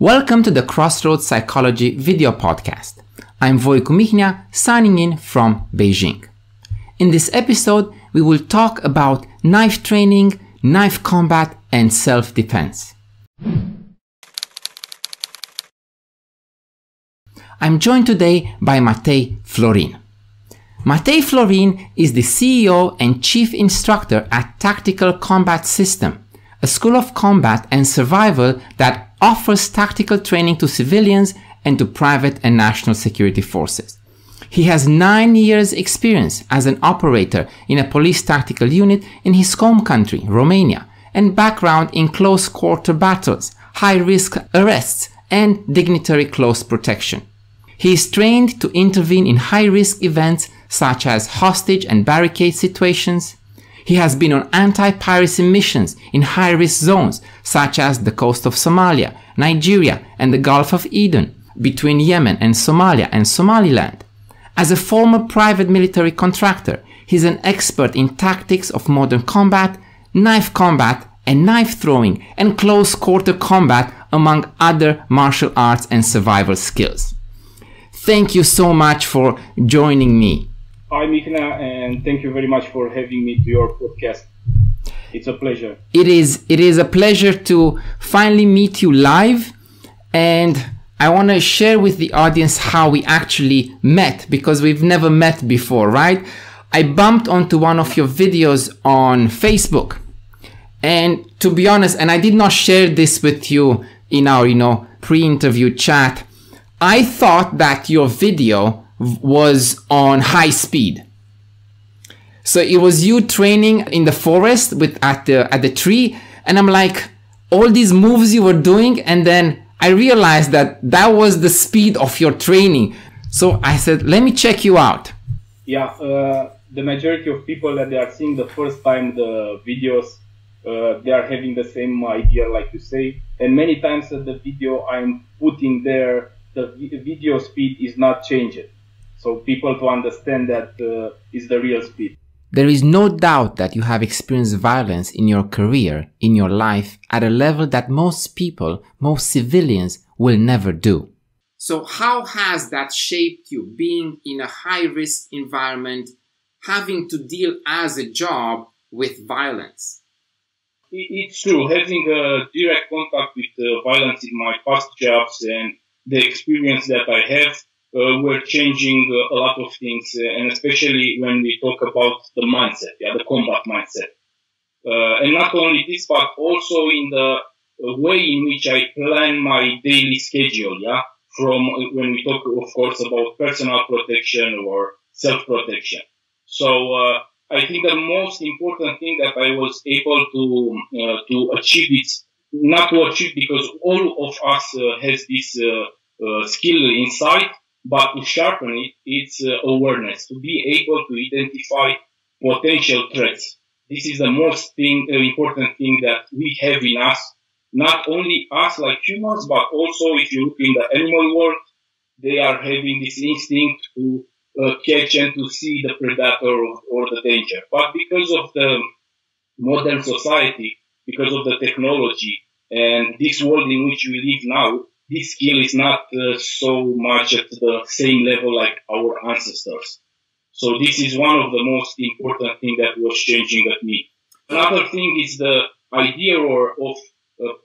Welcome to the Crossroads Psychology video podcast. I'm Voicu Mihnea, signing in from Beijing. In this episode, we will talk about knife training, knife combat, and self-defense. I'm joined today by Matei Florin. Matei Florin is the CEO and chief instructor at Tactical Combat System, a school of combat and survival that offers tactical training to civilians and to private and national security forces. He has 9 years experience as an operator in a police tactical unit in his home country, Romania, and background in close quarter battles, high-risk arrests, and dignitary close protection. He is trained to intervene in high-risk events such as hostage and barricade situations. He has been on anti-piracy missions in high-risk zones such as the coast of Somalia, Nigeria, and the Gulf of Aden, between Yemen and Somalia and Somaliland. As a former private military contractor, he is an expert in tactics of modern combat, knife combat, and knife throwing, and close-quarter combat, among other martial arts and survival skills. Thank you so much for joining me. Hi, Mihnea, and thank you very much for having me to your podcast. It's a pleasure. It is a pleasure to finally meet you live, and I want to share with the audience how we actually met, because we've never met before, right? I bumped onto one of your videos on Facebook, and to be honest, and I did not share this with you in our, pre-interview chat, I thought that your video was on high speed. So it was you training in the forest at the tree, and I'm like, all these moves you were doing, and then I realized that was the speed of your training. So I said, let me check you out. Yeah, the majority of people that they are seeing the first time the videos, they are having the same idea, like you say, and many times the video I'm putting there, the video speed is not changed. So people to understand that is the real speed. There is no doubt that you have experienced violence in your career, in your life, at a level that most people, most civilians, will never do. So how has that shaped you, being in a high-risk environment, having to deal as a job with violence? It's true. Having a direct contact with violence in my past jobs and the experience that I have, we're changing a lot of things, and especially when we talk about the mindset, the combat mindset. And not only this, but also in the way in which I plan my daily schedule, from when we talk, of course, about personal protection or self-protection. So I think the most important thing that I was able to achieve is not to achieve because all of us has this skill inside, but to sharpen it, it's awareness, to be able to identify potential threats. This is the most important thing that we have in us, not only us like humans, but also if you look in the animal world, they are having this instinct to catch and to see the predator or the danger. But because of the modern society, because of the technology and this world in which we live now, this skill is not so much at the same level like our ancestors. So this is one of the most important things that was changing at me. Another thing is the idea of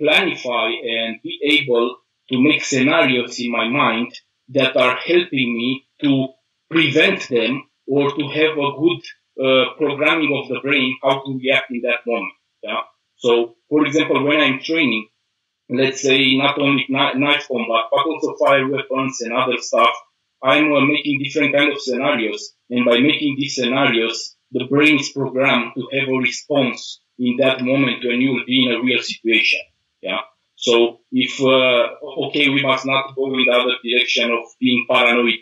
planify and be able to make scenarios in my mind that are helping me to prevent them or to have a good programming of the brain, how to react in that moment. So, for example, when I'm training, let's say not only knife combat, but also fire weapons and other stuff, I'm making different kind of scenarios. And by making these scenarios, the brain is programmed to have a response in that moment when you will be in a real situation. So if, we must not go in the other direction of being paranoid.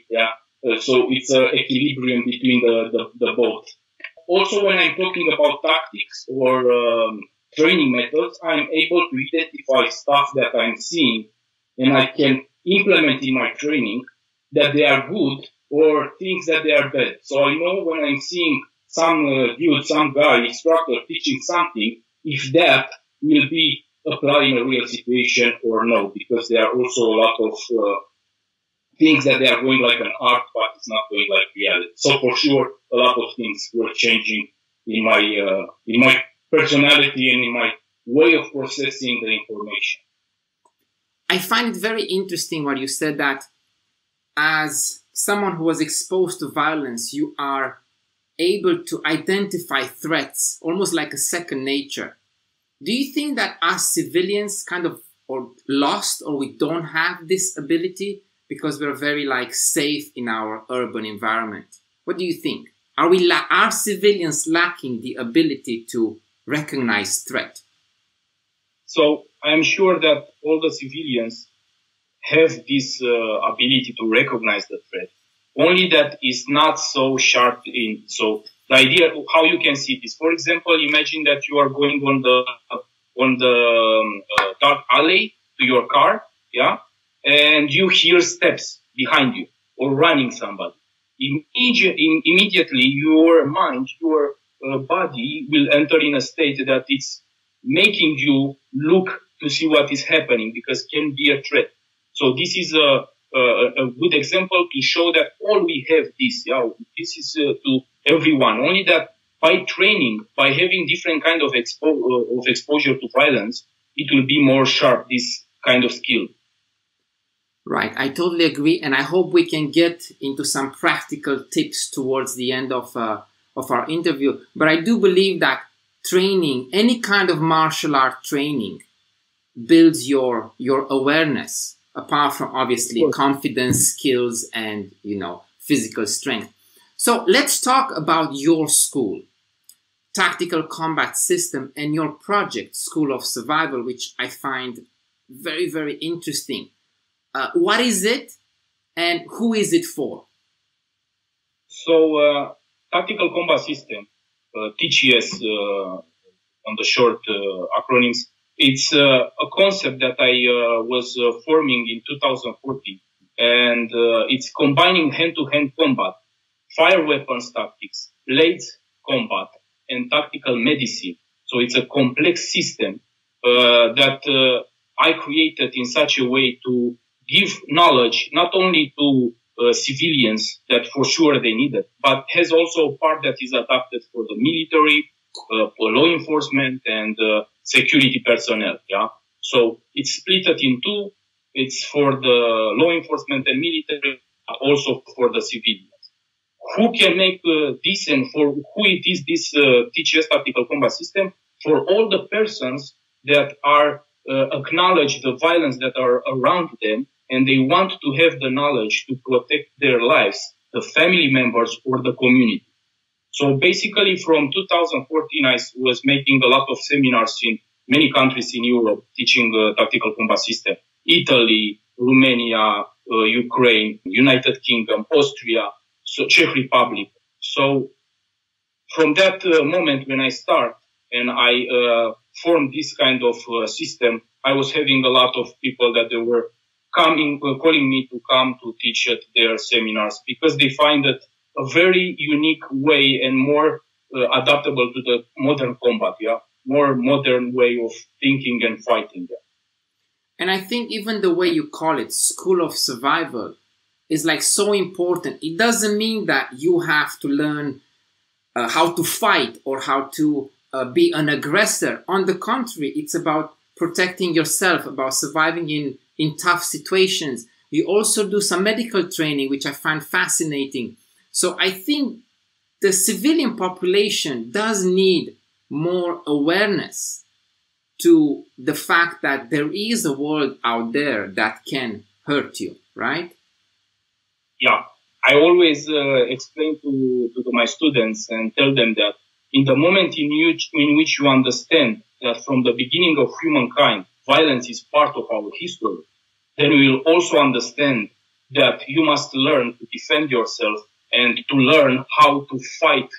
So it's an equilibrium between the both. Also, when I'm talking about tactics or training methods, I'm able to identify stuff that I'm seeing and I can implement in my training that they are good or things that they are bad. So I know when I'm seeing some dude, some guy, instructor teaching something, if that will be apply in a real situation or no, because there are also a lot of things that they are going like an art, but it's not going like reality. So for sure, a lot of things were changing in my personality and in my way of processing the information. I find it very interesting what you said, that as someone who was exposed to violence, you are able to identify threats almost like a second nature. Do you think that us civilians kind of or lost, or we don't have this ability because we're very like safe in our urban environment? What do you think? Are civilians lacking the ability to recognize threat? So I'm sure that all the civilians have this ability to recognize the threat. Only that is not so sharp in. So the idea how you can see this, for example, imagine that you are going on the dark alley to your car, yeah, and you hear steps behind you or running somebody. Immediately your mind, your body will enter in a state that it's making you look to see what is happening, because it can be a threat. So this is a good example to show that all we have this. Yeah, this is to everyone. Only that by training, by having different kind of exposure to violence, it will be more sharp, this kind of skill. Right, I totally agree, and I hope we can get into some practical tips towards the end of our interview. But I do believe that training, any kind of martial art training, builds your awareness, apart from obviously confidence, skills, and physical strength. So let's talk about your school, Tactical Combat System, and your project, School of Survival, which I find very, very interesting. What is it, and who is it for? So, Tactical Combat System, TCS on the short acronyms, it's a concept that I was forming in 2014, and it's combining hand-to-hand combat, fire weapons tactics, blades combat, and tactical medicine. So it's a complex system that I created in such a way to give knowledge not only to civilians that for sure they need it, but has also a part that is adapted for the military, for law enforcement, and security personnel. Yeah, so it's split in two. It's for the law enforcement and military, also for the civilians. Who can make this, and for who it is this TCS Tactical Combat System? For all the persons that are acknowledge the violence that are around them, and they want to have the knowledge to protect their lives, the family members, or the community. So basically from 2014, I was making a lot of seminars in many countries in Europe, teaching tactical combat system. Italy, Romania, Ukraine, United Kingdom, Austria, so Czech Republic. So from that moment when I start and I formed this kind of system, I was having a lot of people that they were calling me to come to teach at their seminars, because they find it a very unique way and more adaptable to the modern combat, yeah, more modern way of thinking and fighting. Yeah. And I think even the way you call it, School of Survival, is like so important. It doesn't mean that you have to learn how to fight or how to be an aggressor. On the contrary, it's about protecting yourself, about surviving in tough situations. You also do some medical training, which I find fascinating. So I think the civilian population does need more awareness to the fact that there is a world out there that can hurt you, right? Yeah, I always explain to my students and tell them that in the moment in which you understand that from the beginning of humankind, violence is part of our history, then we will also understand that you must learn to defend yourself and to learn how to fight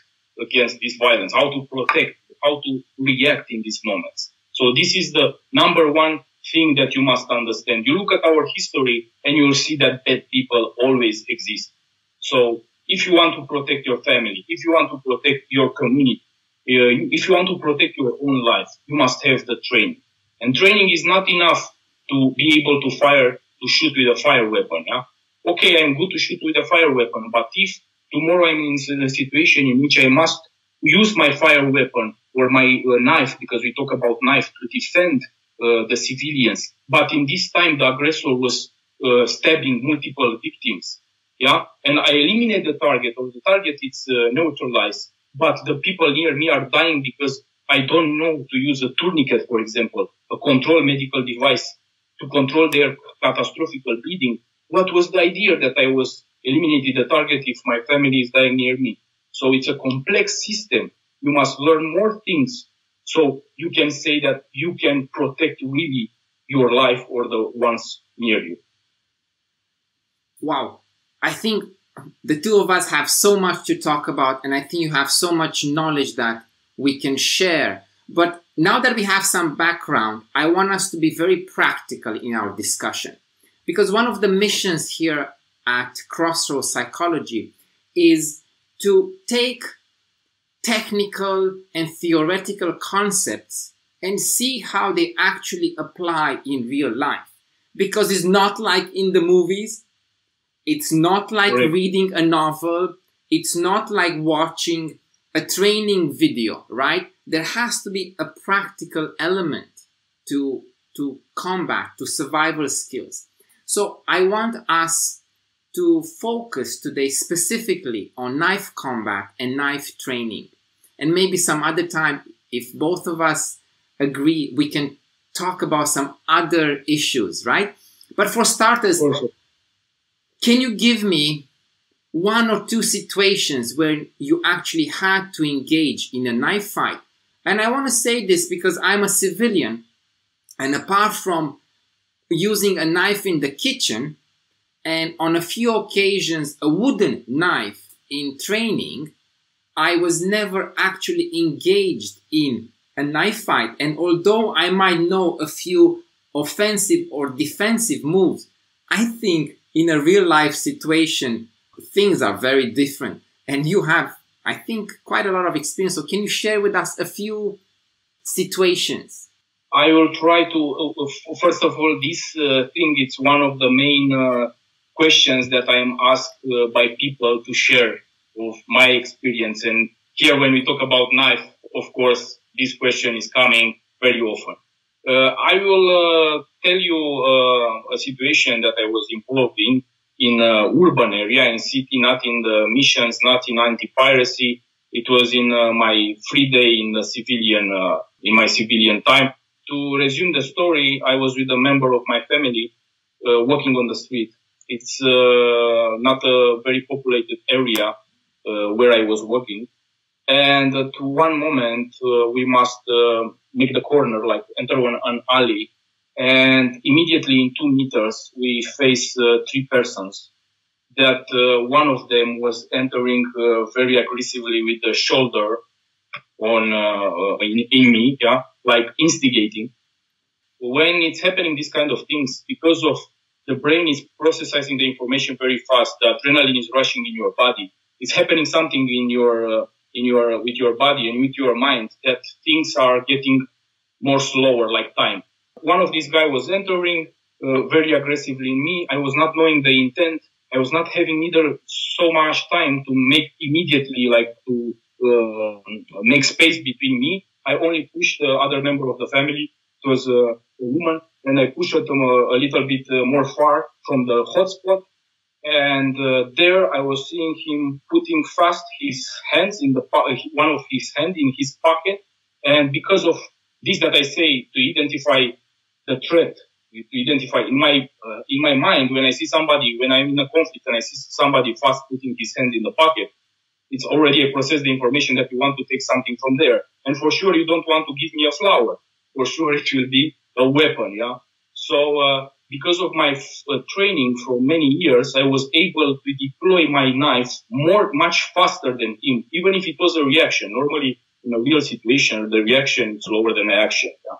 against this violence, how to protect, how to react in these moments. So this is the number one thing that you must understand. You look at our history and you will see that bad people always exist. So if you want to protect your family, if you want to protect your community, if you want to protect your own life, you must have the training. And training is not enough to be able to shoot with a fire weapon. Yeah? Okay, I'm good to shoot with a fire weapon, but if tomorrow I'm in a situation in which I must use my fire weapon or my knife, because we talk about knife, to defend the civilians, but in this time the aggressor was stabbing multiple victims, yeah, and I eliminate the target, or the target is neutralized, but the people near me are dying because I don't know to use a tourniquet, for example, a control medical device to control their catastrophic bleeding. What was the idea that I was eliminating the target if my family is dying near me? So it's a complex system. You must learn more things so you can say that you can protect really your life or the ones near you. Wow. I think the two of us have so much to talk about, and I think you have so much knowledge that we can share. But now that we have some background, I want us to be very practical in our discussion. Because one of the missions here at Crossroads Psychology is to take technical and theoretical concepts and see how they actually apply in real life. Because it's not like in the movies. It's not like reading a novel. It's not like watching a training video, right? There has to be a practical element to combat, to survival skills. So I want us to focus today specifically on knife combat and knife training. And maybe some other time, if both of us agree, we can talk about some other issues, right? But for starters, can you give me one or two situations where you actually had to engage in a knife fight? And I want to say this because I'm a civilian, and apart from using a knife in the kitchen, and on a few occasions a wooden knife in training, I was never actually engaged in a knife fight. And although I might know a few offensive or defensive moves, I think in a real life situation, things are very different. And you have, I think, quite a lot of experience. So can you share with us a few situations? I will try to, first of all, this thing, it's one of the main questions that I am asked by people to share of my experience. And here when we talk about knife, of course, this question is coming very often. I will tell you a situation that I was involved in urban area, in city, not in the missions, not in anti-piracy. It was in my free day in the civilian, in my civilian time. To resume the story, I was with a member of my family walking on the street. It's not a very populated area where I was walking. And to one moment, we must make the corner, like enter an alley. And immediately in 2 meters, we face 3 persons. That one of them was entering very aggressively with the shoulder on in me, yeah, like instigating. When it's happening, these kind of things, because of the brain is processing the information very fast, the adrenaline is rushing in your body. It's happening something in your with your body and with your mind that things are getting more slower, like time. One of these guys was entering very aggressively in me. I was not knowing the intent. I was not having either so much time to make immediately, like to make space between me. I only pushed the other member of the family. It was a woman, and I pushed them a little bit more far from the hotspot. And there I was seeing him putting fast his hands in one of his hand in his pocket. And because of this that I say, to identify the threat, to identify in my mind, when I see somebody, when I'm in a conflict and I see somebody fast putting his hand in the pocket, it's already a process the information that you want to take something from there. And for sure, you don't want to give me a flower. For sure, it will be a weapon, yeah? So, because of my training for many years, I was able to deploy my knives much faster than him, even if it was a reaction. Normally, in a real situation, the reaction is slower than the action, yeah?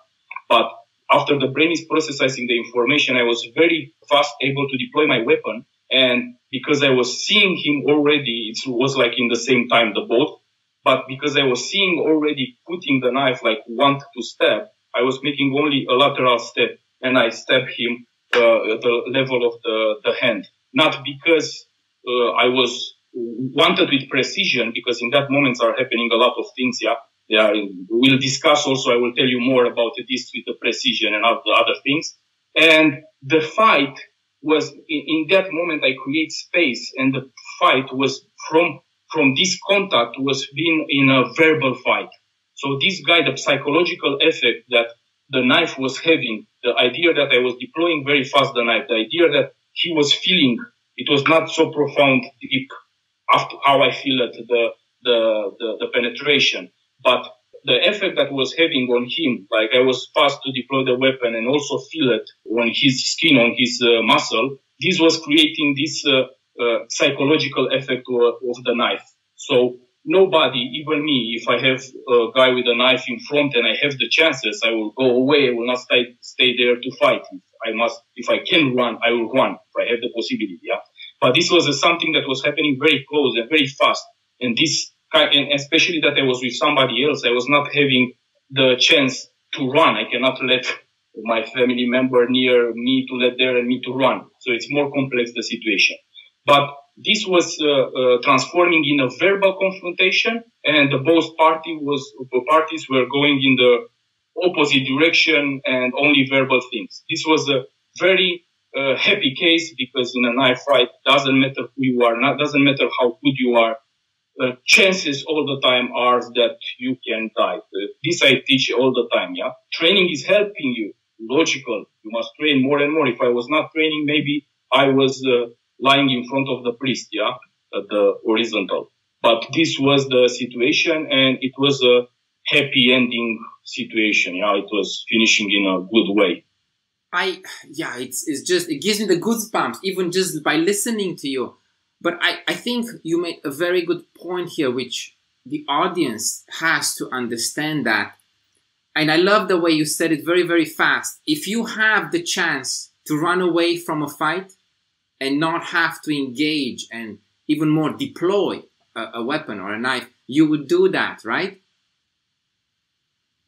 But after the brain is processing the information, I was very fast able to deploy my weapon. And because I was seeing him already, it was like in the same time, the both. But because I was seeing already putting the knife, like want to stab, I was making only a lateral step, and I stabbed him at the level of the hand. Not because I was wanted with precision, because in that moment are happening a lot of things. Yeah, we'll discuss also. I will tell you more about this with the precision and other things. And the fight was in that moment. I create space, and the fight was from this contact was being in a verbal fight. So this guy, the psychological effect that the knife was having, the idea that I was deploying very fast the knife, the idea that he was feeling, it was not so profound, deep, after how I feel it, the penetration, but the effect that was having on him, like I was fast to deploy the weapon and also feel it on his skin, on his muscle, this was creating this psychological effect of the knife. So nobody, even me, if I have a guy with a knife in front and I have the chances, I will go away. I will not stay there to fight. If I can run, I will run if I have the possibility. Yeah. But this was something that was happening very close and very fast. And this, and especially that I was with somebody else, I was not having the chance to run. I cannot let my family member near me to let there and me to run. So it's more complex, the situation. But this was transforming in a verbal confrontation, and both parties were going in the opposite direction and only verbal things. This was a very happy case, because in a knife fight, doesn't matter who you are, doesn't matter how good you are, chances all the time are that you can die. This I teach all the time. Yeah, training is helping you. Logical. You must train more and more. If I was not training, maybe I was lying in front of the priest, yeah, at the horizontal. But this was the situation, and it was a happy ending situation. Yeah, it was finishing in a good way. It's just, it gives me the goosebumps, even just by listening to you. But I think you made a very good point here, which the audience has to understand that. And I love the way you said it very, very fast. If you have the chance to run away from a fight and not have to engage and even more deploy a weapon or a knife, you would do that, right?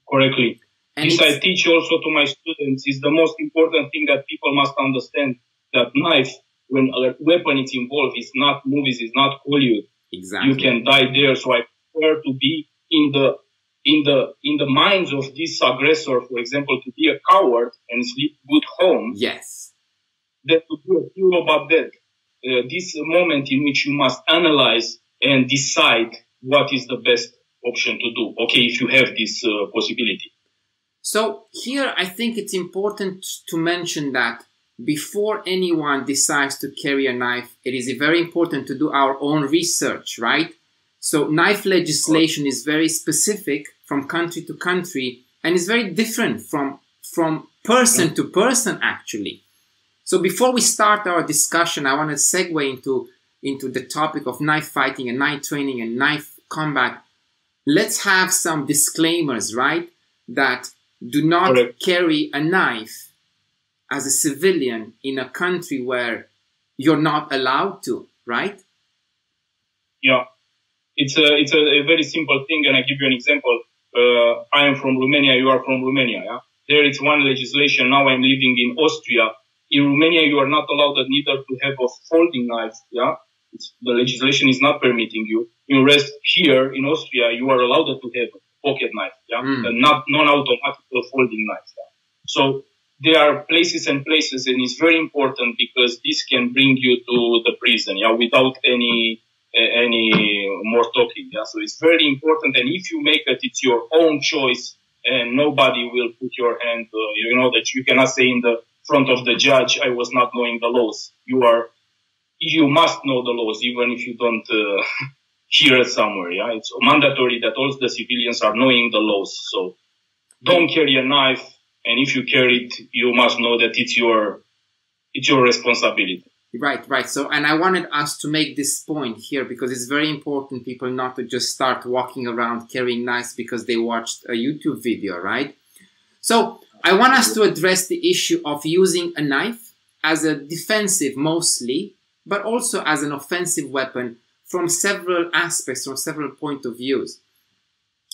Correctly. And this I teach also to my students, is the most important thing that people must understand, that knife, when a weapon is involved, is not movies, is not Hollywood. Exactly. You can die there. So I prefer to be in the minds of this aggressor, for example, to be a coward and sleep good home. Yes. That to be a hero but dead. This moment in which you must analyze and decide what is the best option to do. Okay, if you have this possibility. So here I think it's important to mention that before anyone decides to carry a knife, it is very important to do our own research, right? So knife legislation is very specific from country to country, and is very different from person to person, actually. So before we start our discussion, I want to segue into the topic of knife fighting and knife training and knife combat. Let's have some disclaimers, right? That do not carry a knife as a civilian in a country where you're not allowed to, right? Yeah. It's a very simple thing, and I give you an example. I am from Romania, you are from Romania, yeah? There is one legislation, now I'm living in Austria. In Romania, you are not allowed neither to have a folding knife, yeah? The legislation is not permitting you. In rest, here in Austria, you are allowed to have a pocket knife, yeah? Not non-automatic folding knife, yeah? So there are places and places, and it's very important because this can bring you to the prison, yeah, without any more talking, yeah. So it's very important, and if you make it, it's your own choice, and nobody will put your hand. You know that you cannot say in the front of the judge, "I was not knowing the laws." You must know the laws, even if you don't hear it somewhere. Yeah, it's mandatory that all the civilians are knowing the laws. So don't carry a knife, and if you carry it, you must know that it's your responsibility. Right. So, and I wanted us to make this point here because it's very important, people not to just start walking around carrying knives because they watched a YouTube video, right? So I want us to address the issue of using a knife as a defensive mostly, but also as an offensive weapon from several aspects, from several points of views.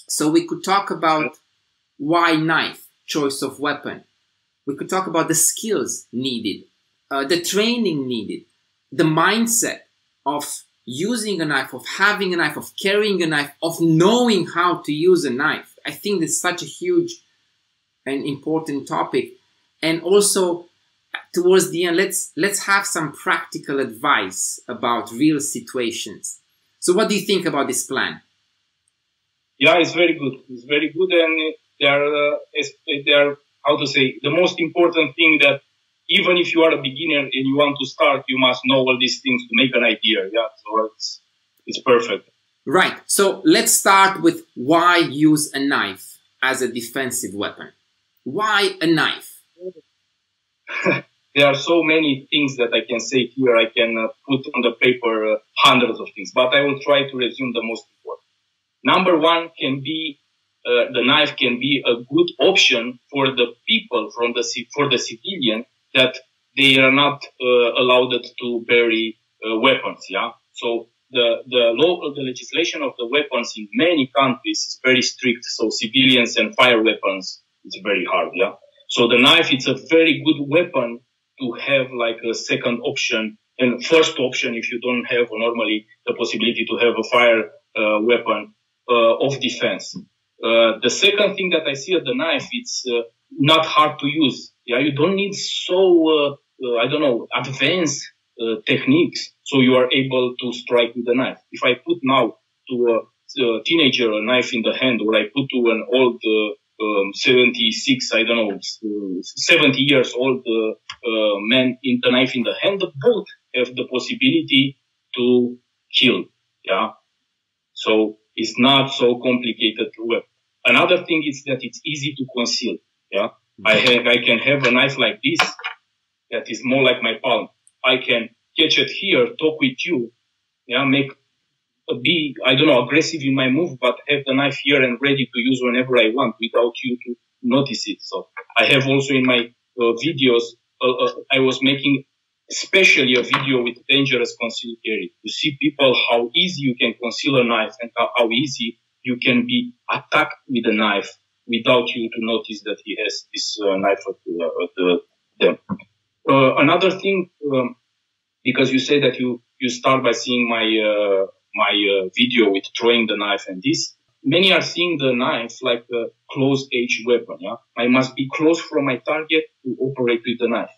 So we could talk about why knife. choice of weapon. We could talk about the skills needed, the training needed, the mindset of using a knife, of having a knife, of carrying a knife, of knowing how to use a knife. I think this is such a huge and important topic. And also, towards the end, let's have some practical advice about real situations. So what do you think about this plan? Yeah, it's very good. It's very good, and they are how to say, the most important thing that even if you are a beginner and you want to start, you must know all these things to make an idea. Yeah, so it's perfect. Right. So let's start with why use a knife as a defensive weapon. Why a knife? There are so many things that I can say here. I can put on the paper hundreds of things, but I will try to resume the most important. Number one can be the knife can be a good option for the people for the civilian that they are not allowed to bury weapons. Yeah, so the legislation of the weapons in many countries is very strict. So civilians and fire weapons, it's very hard. Yeah, so the knife, it's a very good weapon to have like a second option and first option if you don't have normally the possibility to have a fire weapon of defense. The second thing that I see at the knife, it's not hard to use. Yeah, you don't need so I don't know, advanced techniques, so you are able to strike with the knife. If I put now to a teenager a knife in the hand, or I put to an old 76, I don't know, 70 years old man in the knife in the hand, both have the possibility to kill. Yeah, so it's not so complicated to wear. Another thing is that it's easy to conceal. Yeah, I can have a knife like this that is more like my palm. I can catch it here, talk with you, yeah, be, I don't know, aggressive in my move, but have the knife here and ready to use whenever I want without you to notice it. So I have also in my videos, I was making especially a video with dangerous concealed carry to see people how easy you can conceal a knife and how easy you can be attacked with a knife without you to notice that he has this knife at them. Another thing, because you say that you start by seeing my video with throwing the knife and this, many are seeing the knife like a close edge weapon. Yeah, I must be close from my target to operate with the knife,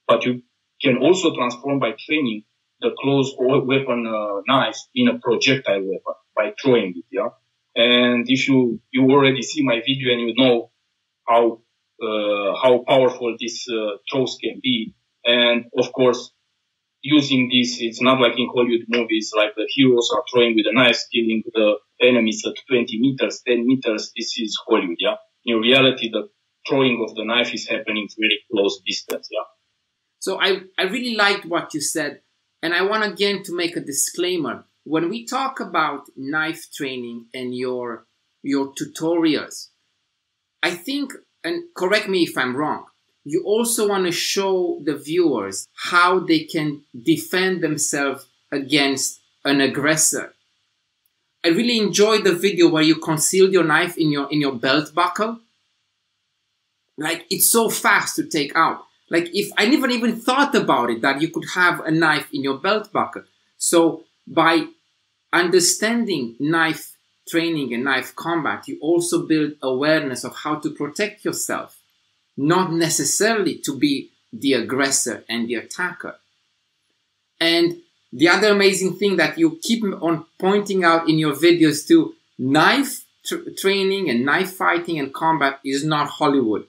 but you can also transform by training the close weapon knife in a projectile weapon by throwing it. Yeah, and if you already see my video and you know how powerful these throws can be, and of course, using this, it's not like in Hollywood movies, like the heroes are throwing with a knife, killing the enemies at 20 meters, 10 meters. This is Hollywood, yeah. In reality, the throwing of the knife is happening very close distance, yeah. So I really liked what you said. And I want again to make a disclaimer. When we talk about knife training and your tutorials, I think, and correct me if I'm wrong, you also want to show the viewers how they can defend themselves against an aggressor. I really enjoyed the video where you concealed your knife in your belt buckle. Like, it's so fast to take out. Like, if I never even thought about it, that you could have a knife in your belt buckle. So by understanding knife training and knife combat, you also build awareness of how to protect yourself. Not necessarily to be the aggressor and the attacker. And the other amazing thing that you keep on pointing out in your videos too, knife training and knife fighting and combat is not Hollywood.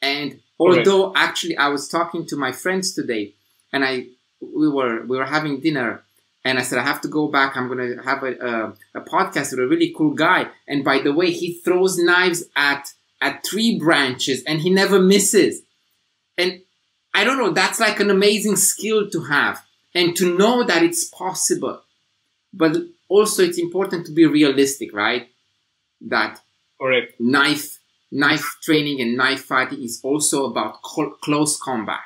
And although actually I was talking to my friends today and we were having dinner and I said, I have to go back. I'm going to have a podcast with a really cool guy. And by the way, he throws knives at tree branches and he never misses. And I don't know, that's like an amazing skill to have and to know that it's possible. But also it's important to be realistic, right? That knife training and knife fighting is also about close combat.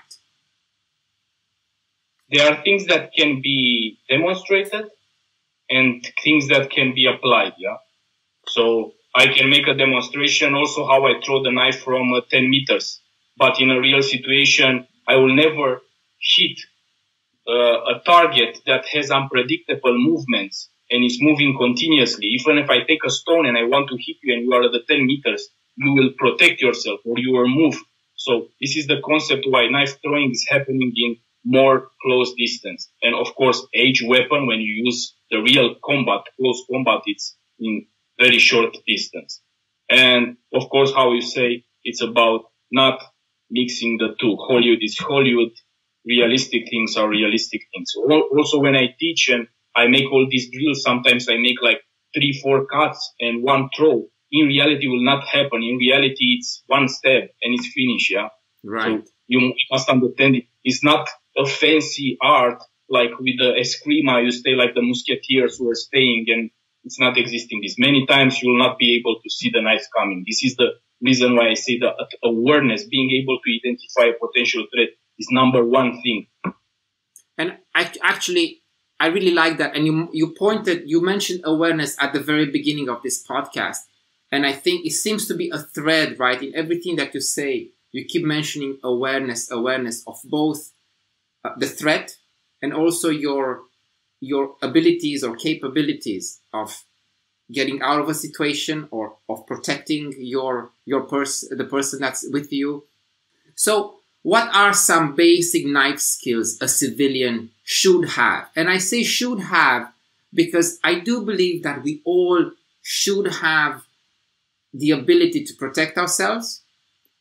There are things that can be demonstrated and things that can be applied, yeah? So I can make a demonstration also how I throw the knife from 10 meters. But in a real situation, I will never hit a target that has unpredictable movements and is moving continuously. Even if I take a stone and I want to hit you and you are at the 10 meters, you will protect yourself or you will move. So this is the concept why knife throwing is happening in more close distance. And of course, edge weapon, when you use the real combat, close combat, it's in very short distance. And of course, how you say, it's about not mixing the two. Hollywood is Hollywood. Realistic things are realistic things. Also, when I teach and I make all these drills, sometimes I make like 3-4 cuts and one throw. In reality, will not happen. In reality, it's one step and it's finished. Yeah. Right. So you must understand it. It's not a fancy art like with the eskrima. You stay like the musketeers who are staying, and it's not existing. This many times you will not be able to see the knife coming. This is the reason why I say that awareness, being able to identify a potential threat, is number one thing. And I really like that. And you mentioned awareness at the very beginning of this podcast. And I think it seems to be a thread, right? In everything that you say, you keep mentioning awareness of both the threat and also your abilities or capabilities of getting out of a situation or of protecting the person that's with you. So what are some basic knife skills a civilian should have? And I say should have because I do believe that we all should have the ability to protect ourselves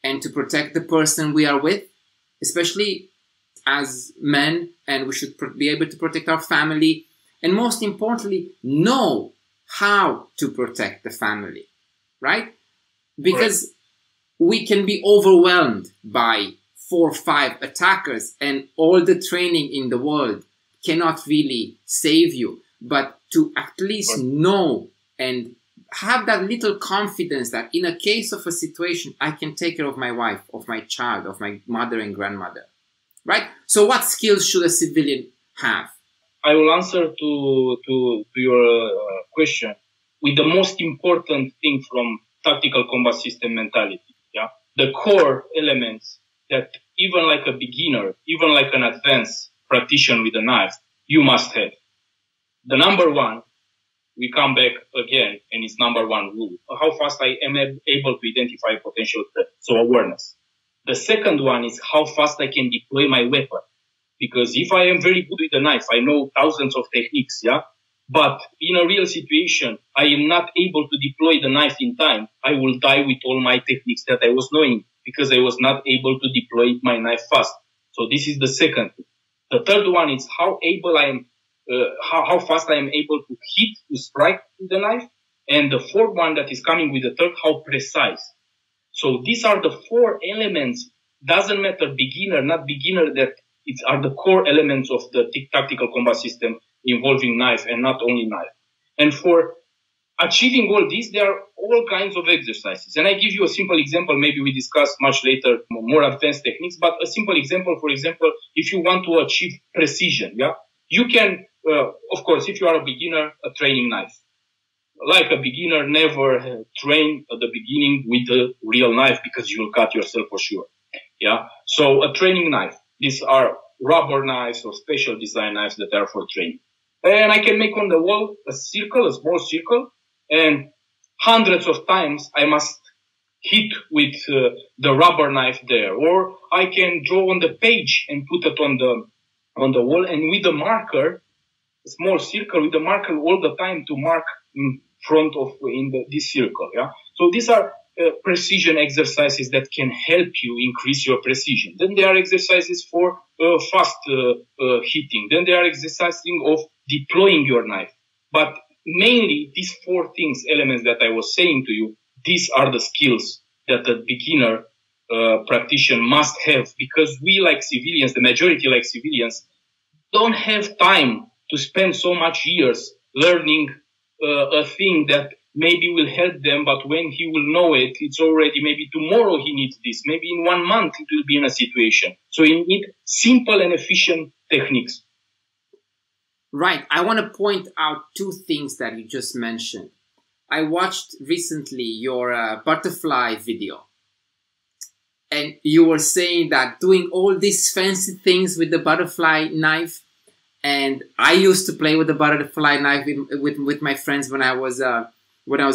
and to protect the person we are with, especially as men, and we should be able to protect our family, and most importantly, know how to protect the family, right? Because we can be overwhelmed by 4 or 5 attackers, and all the training in the world cannot really save you. But to at least know and have that little confidence that in a case of a situation, I can take care of my wife, of my child, of my mother and grandmother, right? So what skills should a civilian have? I will answer to your question with the most important thing from tactical combat system mentality. Yeah, the core elements that even like a beginner, even like an advanced practitioner with a knife, you must have. The number one, we come back again, and it's number one rule: how fast I am able to identify potential threat. So awareness. The second one is how fast I can deploy my weapon. Because if I am very good with a knife, I know thousands of techniques, yeah? But in a real situation, I am not able to deploy the knife in time. I will die with all my techniques that I was knowing because I was not able to deploy my knife fast. So this is the second thing. The third one is how able I am, how fast I am able to hit, to strike with the knife. And the fourth one that is coming with the third, how precise. So these are the 4 elements. Doesn't matter beginner, not beginner, that it are the core elements of the tactical combat system involving knife and not only knife. And for achieving all this, there are all kinds of exercises. And I give you a simple example. Maybe we discuss much later more advanced techniques, but a simple example, for example, if you want to achieve precision, yeah, you can, of course, if you are a beginner, a training knife. Like a beginner, never train at the beginning with a real knife because you will cut yourself for sure. Yeah. So a training knife. These are rubber knives or special design knives that are for training. And I can make on the wall a circle, a small circle, and hundreds of times I must hit with the rubber knife there. Or I can draw on the page and put it on the wall, and with the marker, a small circle with the marker all the time to mark in front of this circle. Yeah. So these are precision exercises that can help you increase your precision. Then there are exercises for fast hitting. Then there are exercises of deploying your knife. But mainly these 4 things, elements that I was saying to you, these are the skills that a beginner practitioner must have, because we like civilians, the majority like civilians, don't have time to spend so much years learning a thing that maybe will help them, but when he will know it, it's already maybe tomorrow he needs this. Maybe in 1 month it will be in a situation. So you need simple and efficient techniques. Right. I want to point out 2 things that you just mentioned. I watched recently your butterfly video, and you were saying that doing all these fancy things with the butterfly knife. And I used to play with the butterfly knife with my friends when I was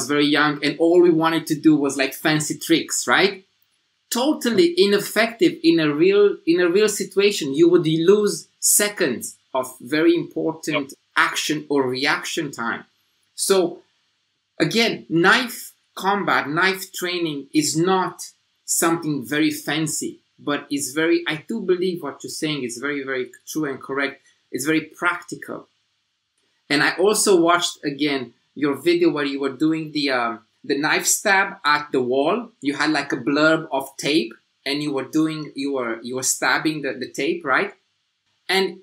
very young, and all we wanted to do was like fancy tricks, right? Totally ineffective in a real situation. You would lose seconds of very important action or reaction time. So again, knife combat, knife training is not something very fancy, but it's very, I do believe what you're saying is very, very true and correct. It's very practical. And I also watched again your video where you were doing the knife stab at the wall. You had like a blurb of tape, and you were stabbing the tape, right? And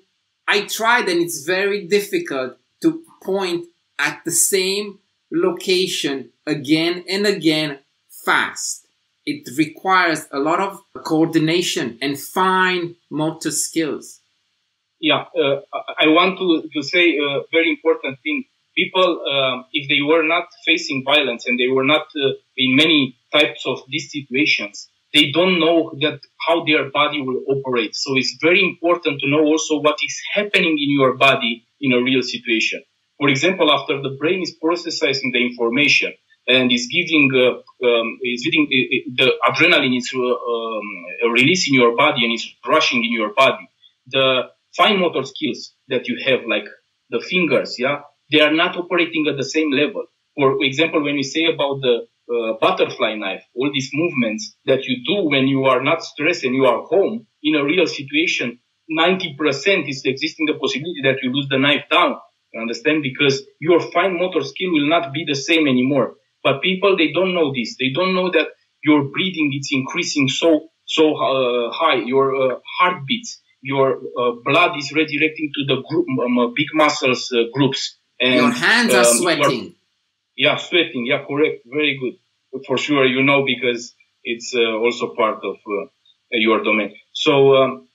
I tried, and it's very difficult to point at the same location again and again fast. It requires a lot of coordination and fine motor skills. Yeah, I want to say a very important thing. People, if they were not facing violence and they were not in many types of these situations, they don't know that how their body will operate. So it's very important to know also what is happening in your body in a real situation. For example, after the brain is processing the information and is giving the adrenaline is released in your body and is rushing in your body, the fine motor skills that you have, like the fingers, they are not operating at the same level. For example, when we say about the butterfly knife, all these movements that you do when you are not stressed and you are home in a real situation, 90% is existing the possibility that you lose the knife down. You understand? Because your fine motor skill will not be the same anymore. But people, they don't know this. They don't know that your breathing is increasing so high. Your heartbeats, your blood is redirecting to the big muscles groups. And your hands are sweating. Sweating. Yeah, correct. Very good. For sure, you know, because it's also part of your domain. So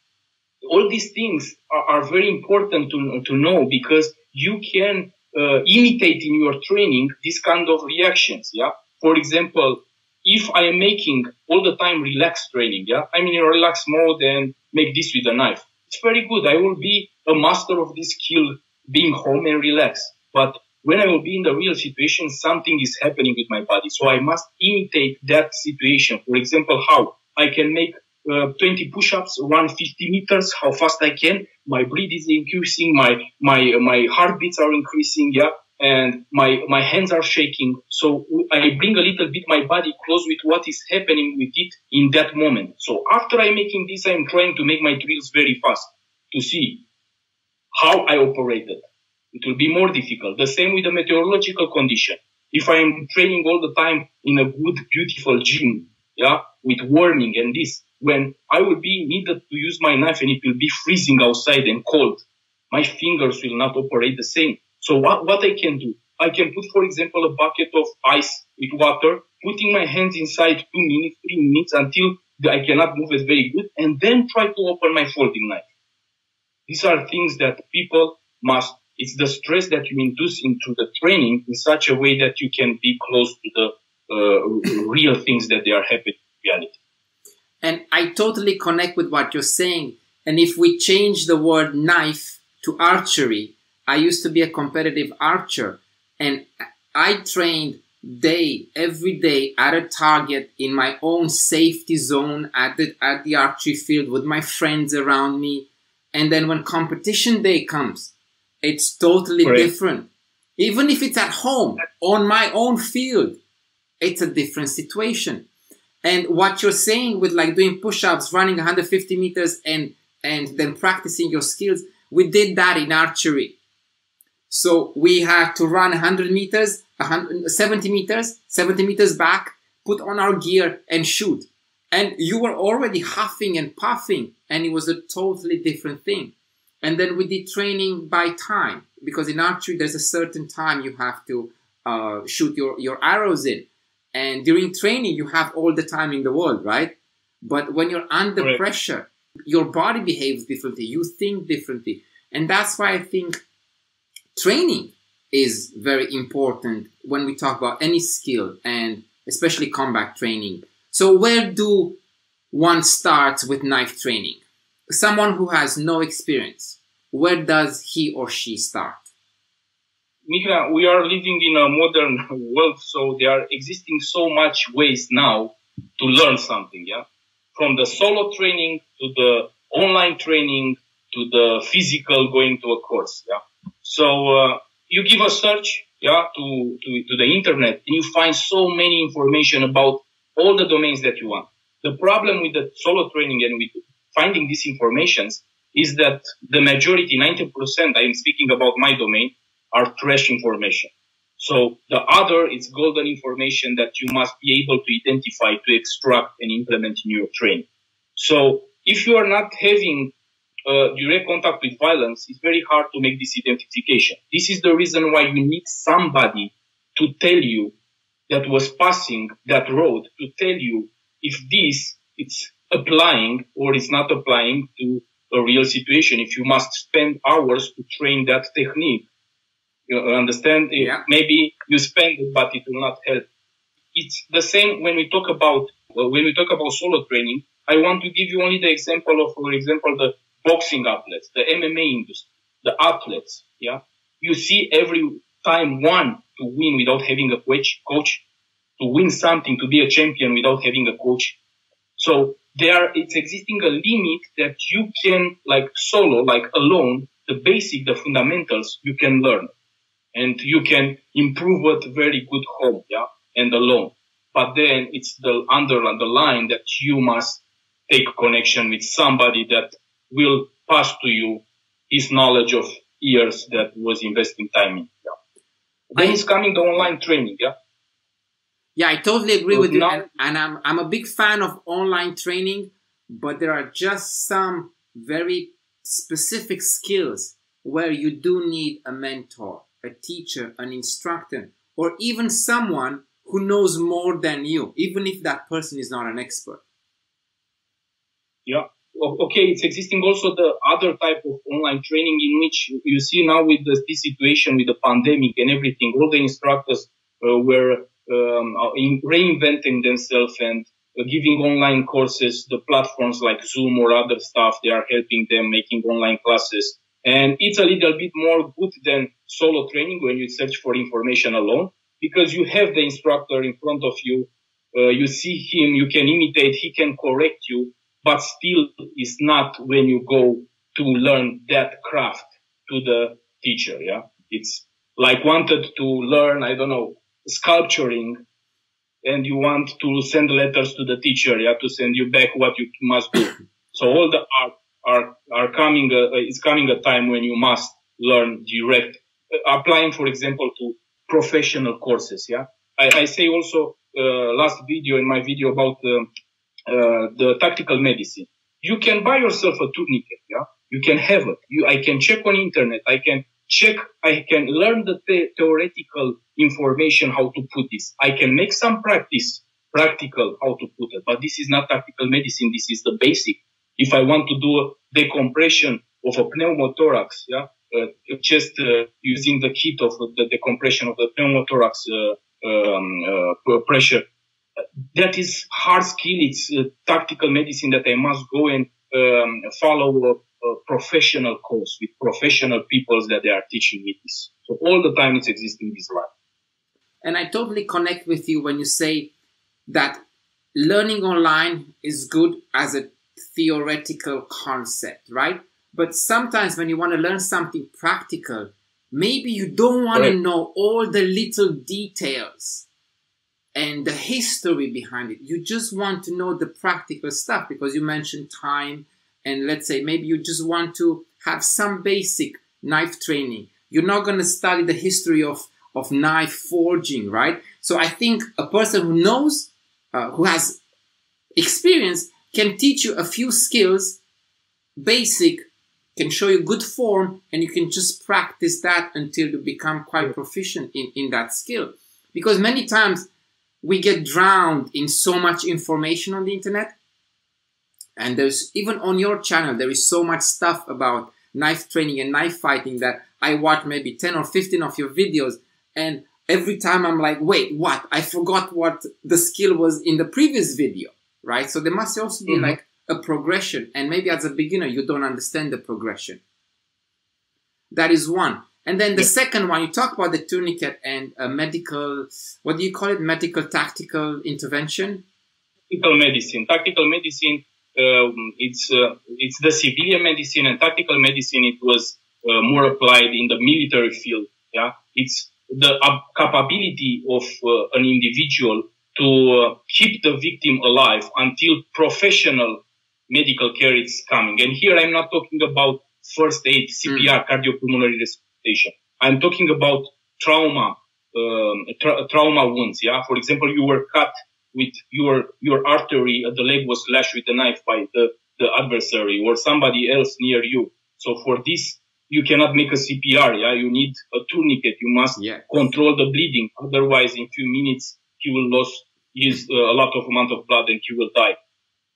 all these things are very important to know, because you can imitate in your training this kind of reactions. Yeah. For example, if I am making all the time relaxed training, I'm in a relaxed mode and make this with a knife, it's very good. I will be a master of this skill, being home and relaxed. But when I will be in the real situation, something is happening with my body. So I must imitate that situation. For example, how I can make 20 push-ups, run 50 meters, how fast I can. My breath is increasing, my heartbeats are increasing, and my hands are shaking. So I bring a little bit my body close with what is happening with it in that moment. So after I'm making this, I'm trying to make my drills very fast to see how I operated. It will be more difficult. The same with the meteorological condition. If I am training all the time in a good, beautiful gym, with warming and this, when I will be needed to use my knife and it will be freezing outside and cold, my fingers will not operate the same. So what I can do? I can put, for example, a bucket of ice with water, putting my hands inside 2 minutes, 3 minutes until I cannot move it very good, and then try to open my folding knife. These are things that people must. It's the stress that you induce into the training in such a way that you can be close to the real things that they are happening in reality. And I totally connect with what you're saying. And if we change the word knife to archery, I used to be a competitive archer, and I trained every day at a target in my own safety zone at the archery field with my friends around me. And then when competition day comes, it's totally different. Even if it's at home, on my own field, it's a different situation. And what you're saying with like doing push-ups, running 150 meters and then practicing your skills, we did that in archery. So we had to run 100 meters, 70 meters back, put on our gear and shoot. And you were already huffing and puffing, and it was a totally different thing. And then we did training by time, because in archery, there's a certain time you have to shoot your arrows in. And during training, you have all the time in the world, right? But when you're under pressure, your body behaves differently. You think differently. And that's why I think training is very important when we talk about any skill and especially combat training. So where do one start with knife training? Someone who has no experience, where does he or she start? Mihnea, we are living in a modern world, so there are existing so much ways now to learn something, yeah? From the solo training to the online training to the physical going to a course, yeah? So you give a search, yeah, to the internet, and you find so many information about all the domains that you want. The problem with the solo training and with finding these informations is that the majority, 90%, I am speaking about my domain, are trash information. So the other is golden information that you must be able to identify, to extract and implement in your training. So if you are not having direct contact with violence, it's very hard to make this identification. This is the reason why you need somebody to tell you that was passing that road, to tell you if this it's applying or it's not applying to a real situation, if you must spend hours to train that technique. You understand? Yeah. Maybe you spend it, but it will not help. It's the same when we talk about solo training. I want to give you only the example of, for example, the boxing athletes, the MMA industry, the athletes. Yeah, you see every time one to win without having a coach, to win something, to be a champion without having a coach. So it's existing a limit that you can, like solo, like alone, the basic, the fundamentals you can learn. And you can improve at very good home, yeah, and alone. But then it's the line that you must take connection with somebody that will pass to you his knowledge of years that was investing time in. Yeah. Then it's coming the online training, yeah. Yeah, I totally agree with you, and I'm a big fan of online training, but there are just some very specific skills where you do need a mentor, a teacher, an instructor, or even someone who knows more than you, even if that person is not an expert. Yeah. Okay, it's existing also the other type of online training in which you see now with this situation with the pandemic and everything, all the instructors were reinventing themselves and giving online courses, the platforms like Zoom or other stuff, they are helping them making online classes. And it's a little bit more good than solo training when you search for information alone, because you have the instructor in front of you. You see him, you can imitate, he can correct you, but still is not when you go to learn that craft to the teacher. Yeah. It's like wanted to learn, I don't know, sculpturing, and you want to send letters to the teacher, yeah, to send you back what you must do. So all the art are coming, it's coming a time when you must learn direct, applying, for example, to professional courses. Yeah. I say also, last video, in my video about, the tactical medicine. You can buy yourself a tourniquet. Yeah. You can have it. I can check on internet. I can learn the theoretical information how to put this. I can make some practical how to put it, but this is not tactical medicine. This is the basic. If I want to do a decompression of a pneumothorax, yeah, just using the kit of the decompression of the pneumothorax pressure, that is hard skill. It's tactical medicine that I must go and follow a professional course with professional people that they are teaching me this. So all the time it's existing this life. And I totally connect with you when you say that learning online is good as a theoretical concept, right? But sometimes when you want to learn something practical, maybe you don't want to know all the little details and the history behind it. You just want to know the practical stuff because you mentioned time. And let's say maybe you just want to have some basic knife training. You're not going to study the history of knife forging, right? So I think a person who knows, who has experience, can teach you a few skills, basic, can show you good form, and you can just practice that until you become quite proficient in that skill. Because many times we get drowned in so much information on the internet. And there's even on your channel, there is so much stuff about knife training and knife fighting that I watch maybe 10 or 15 of your videos, and every time I'm like, wait, what? I forgot what the skill was in the previous video, right? So there must also be like a progression, and maybe as a beginner, you don't understand the progression. That is one. And then the second one, you talk about the tourniquet and medical, what do you call it? Medical tactical intervention? Tactical medicine. Tactical medicine, it's the civilian medicine, and tactical medicine, it was more applied in the military field. Yeah, it's the capability of an individual to keep the victim alive until professional medical care is coming. And here I'm not talking about first aid, CPR, cardiopulmonary resuscitation. I'm talking about trauma, trauma wounds. Yeah, for example, you were cut with your artery, the leg was slashed with a knife by the adversary or somebody else near you. So for this, you cannot make a CPR. Yeah, you need a tourniquet. You must control the bleeding. Otherwise, in few minutes, he will lose a lot of amount of blood and he will die.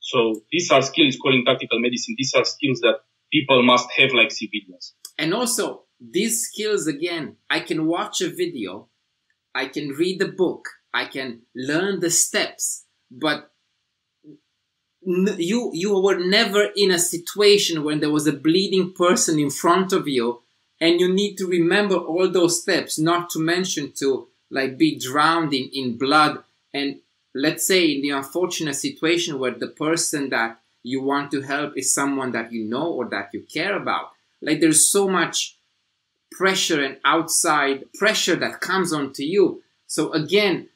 So these are skills calling tactical medicine. These are skills that people must have like civilians. And also these skills, again, I can watch a video, I can read the book, I can learn the steps, but you were never in a situation when there was a bleeding person in front of you and you need to remember all those steps, not to mention to like be drowned in blood. And let's say in the unfortunate situation where the person that you want to help is someone that you know or that you care about, like there's so much pressure and outside pressure that comes onto you. So again,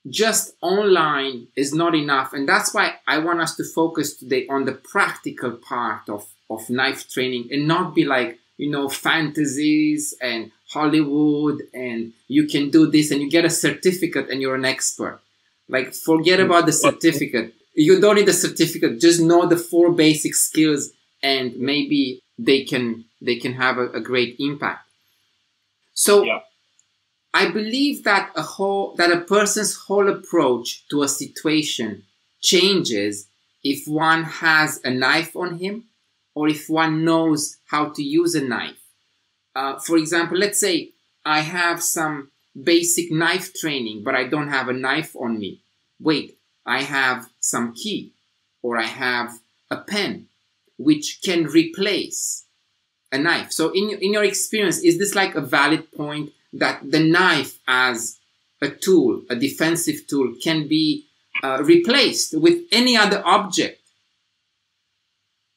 just online is not enough. And that's why I want us to focus today on the practical part of knife training and not be like, you know, fantasies and Hollywood and you can do this and you get a certificate and you're an expert. Like forget about the certificate. You don't need a certificate. Just know the 4 basic skills and maybe they can have a great impact. So I believe that a person's whole approach to a situation changes if one has a knife on him or if one knows how to use a knife. For example, let's say I have some basic knife training, but I don't have a knife on me. Wait, I have some key or I have a pen which can replace a knife. So in your experience, is this like a valid point that the knife as a tool, a defensive tool, can be replaced with any other object?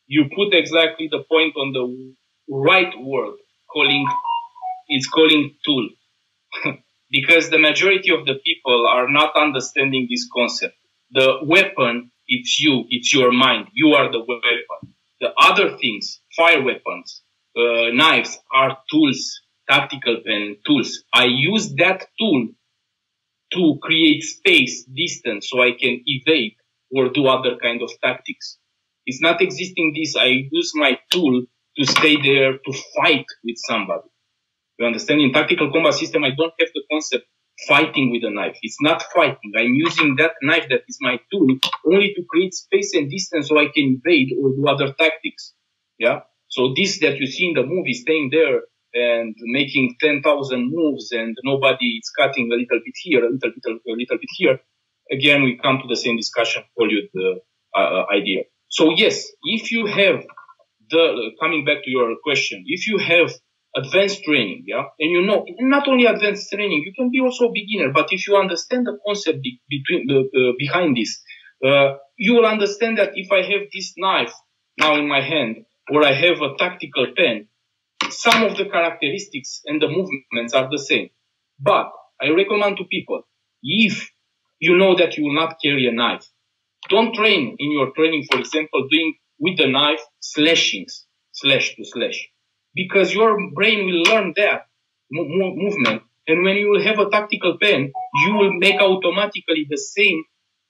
You put exactly the point on the right word, calling tool. Because the majority of the people are not understanding this concept. The weapon, it's you, it's your mind. You are the weapon. The other things, fire weapons, knives are tools, tactical pen tools. I use that tool to create space, distance, so I can evade or do other kind of tactics. It's not existing this. I use my tool to stay there to fight with somebody. You understand? In tactical combat system, I don't have the concept fighting with a knife. It's not fighting. I'm using that knife that is my tool only to create space and distance so I can evade or do other tactics. Yeah. So this that you see in the movie, staying there and making 10,000 moves and nobody is cutting a little bit here, a little bit here. Again, we come to the same discussion, Hollywood idea. So yes, if you have coming back to your question, if you have advanced training, yeah, and you know, not only advanced training, you can be also a beginner, but if you understand the concept behind this, you will understand that if I have this knife now in my hand, or I have a tactical pen, some of the characteristics and the movements are the same. But I recommend to people, if you know that you will not carry a knife, don't train in your training, for example, doing with the knife slashings, slash to slash. Because your brain will learn that movement. And when you will have a tactical pen, you will make automatically the same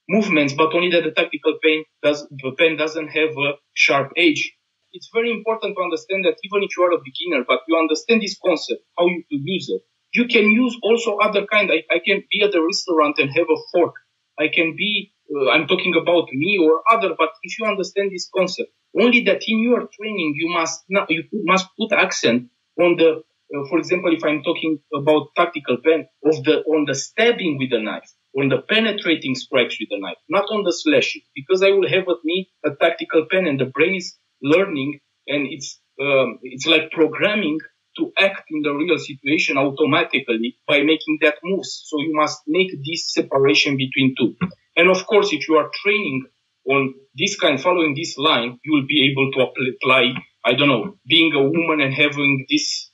movements, but only that the tactical pen doesn't have a sharp edge. It's very important to understand that even if you are a beginner, but you understand this concept, how you to use it, you can use also other kind. I can be at a restaurant and have a fork. I can be I'm talking about me or other, but if you understand this concept, only that in your training, you must put accent on the, for example, if I'm talking about tactical pen, on the stabbing with the knife, on the penetrating strikes with the knife, not on the slashing, because I will have with me a tactical pen and the brain is learning, and it's like programming to act in the real situation automatically by making that moves. So you must make this separation between two. And of course, if you are training on this kind, following this line, you will be able to apply, I don't know, being a woman and having this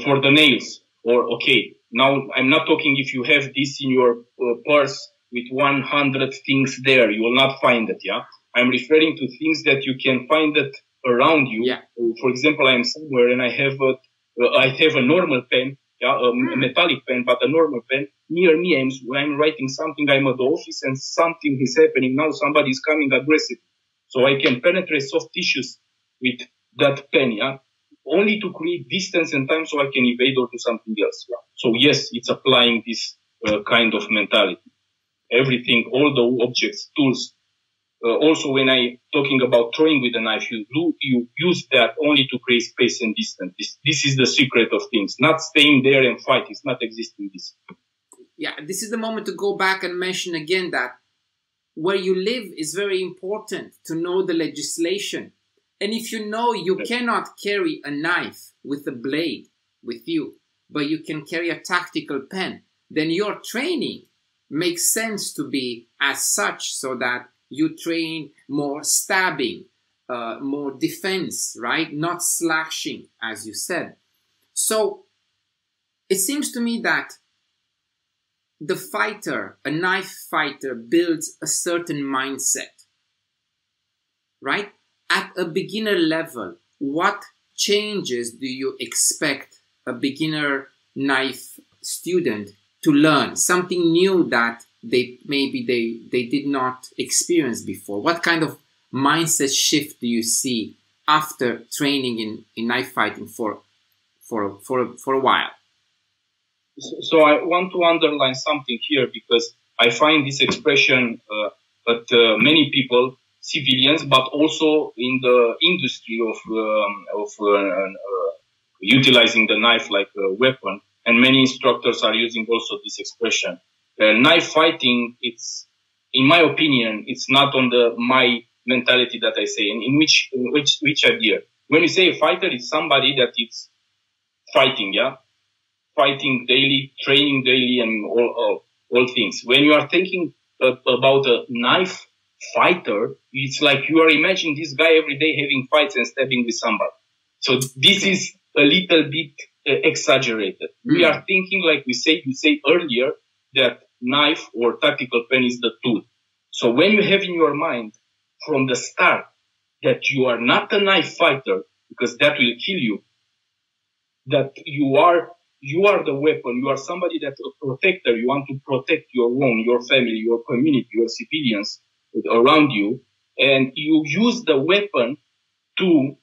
for the nails. Or, okay, now I'm not talking if you have this in your purse with 100 things there, you will not find it, yeah? I'm referring to things that you can find it around you. Yeah. For example, I am somewhere and I have a normal pen, yeah, a metallic pen, but a normal pen near me. I'm writing something, I'm at the office and something is happening. Now somebody is coming aggressive. So I can penetrate soft tissues with that pen, yeah, only to create distance and time so I can evade or do something else. Yeah. So yes, it's applying this kind of mentality. Everything, all the objects, tools. Also, when I talking about throwing with a knife, you use that only to create space and distance. This is the secret of things. Not staying there and fight. It's not existing this. Yeah, this is the moment to go back and mention again that where you live is very important to know the legislation. And if you know you cannot carry a knife with a blade with you, but you can carry a tactical pen, then your training makes sense to be as such, so that you train more stabbing, more defense, right? Not slashing, as you said. So it seems to me that the fighter, a knife fighter, builds a certain mindset, right? At a beginner level, what changes do you expect a beginner knife student to learn? Something new that they did not experience before. What kind of mindset shift do you see after training in knife fighting for a while? So I want to underline something here, because I find this expression at many people, civilians, but also in the industry of utilizing the knife like a weapon, and many instructors are using also this expression. Knife fighting, it's, in my opinion, it's not on my mentality that I say. And in which idea? When you say a fighter, it's somebody that is fighting, yeah, fighting daily, training daily, and all things. When you are thinking about a knife fighter, it's like you are imagining this guy every day having fights and stabbing with somebody. So this is a little bit exaggerated. We are thinking, like you said earlier, that knife or tactical pen is the tool. So when you have in your mind from the start that you are not a knife fighter, because that will kill you, that you are the weapon, you are somebody that's a protector, you want to protect your own, your family, your community, your civilians around you, and you use the weapon to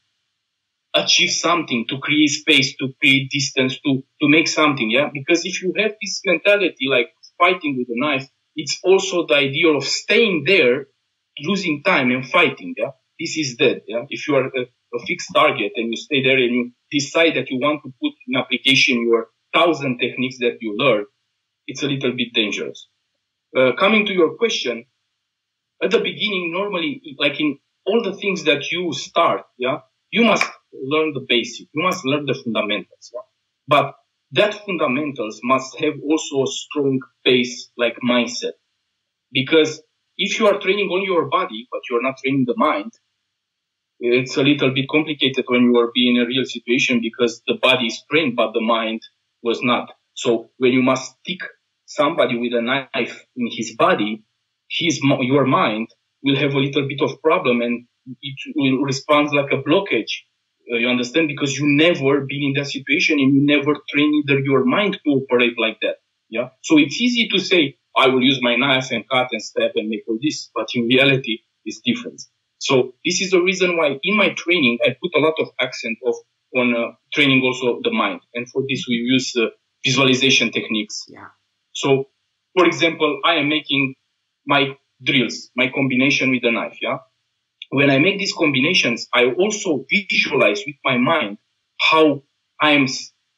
achieve something, to create space, to create distance, to make something, yeah? Because if you have this mentality like fighting with a knife, it's also the idea of staying there, losing time and fighting, yeah? This is dead, yeah? If you are a fixed target and you stay there and you decide that you want to put in application your 1,000 techniques that you learn, it's a little bit dangerous. Coming to your question, at the beginning, normally, like in all the things that you start, yeah, you must learn the basic, you must learn the fundamentals, yeah? But that fundamentals must have also a strong base, like mindset. Because if you are training only your body, but you are not training the mind, it's a little bit complicated when you are being in a real situation, because the body is trained, but the mind was not. So when you must stick somebody with a knife in his body, your mind will have a little bit of problem, and it will respond like a blockage. You understand? Because you never been in that situation and you never train either your mind to operate like that. Yeah. So it's easy to say, I will use my knife and cut and stab and make all this, but in reality, it's different. So this is the reason why in my training, I put a lot of accent on training also the mind. And for this, we use visualization techniques. Yeah. So, for example, I am making my drills, my combination with the knife, yeah? When I make these combinations, I also visualize with my mind how I am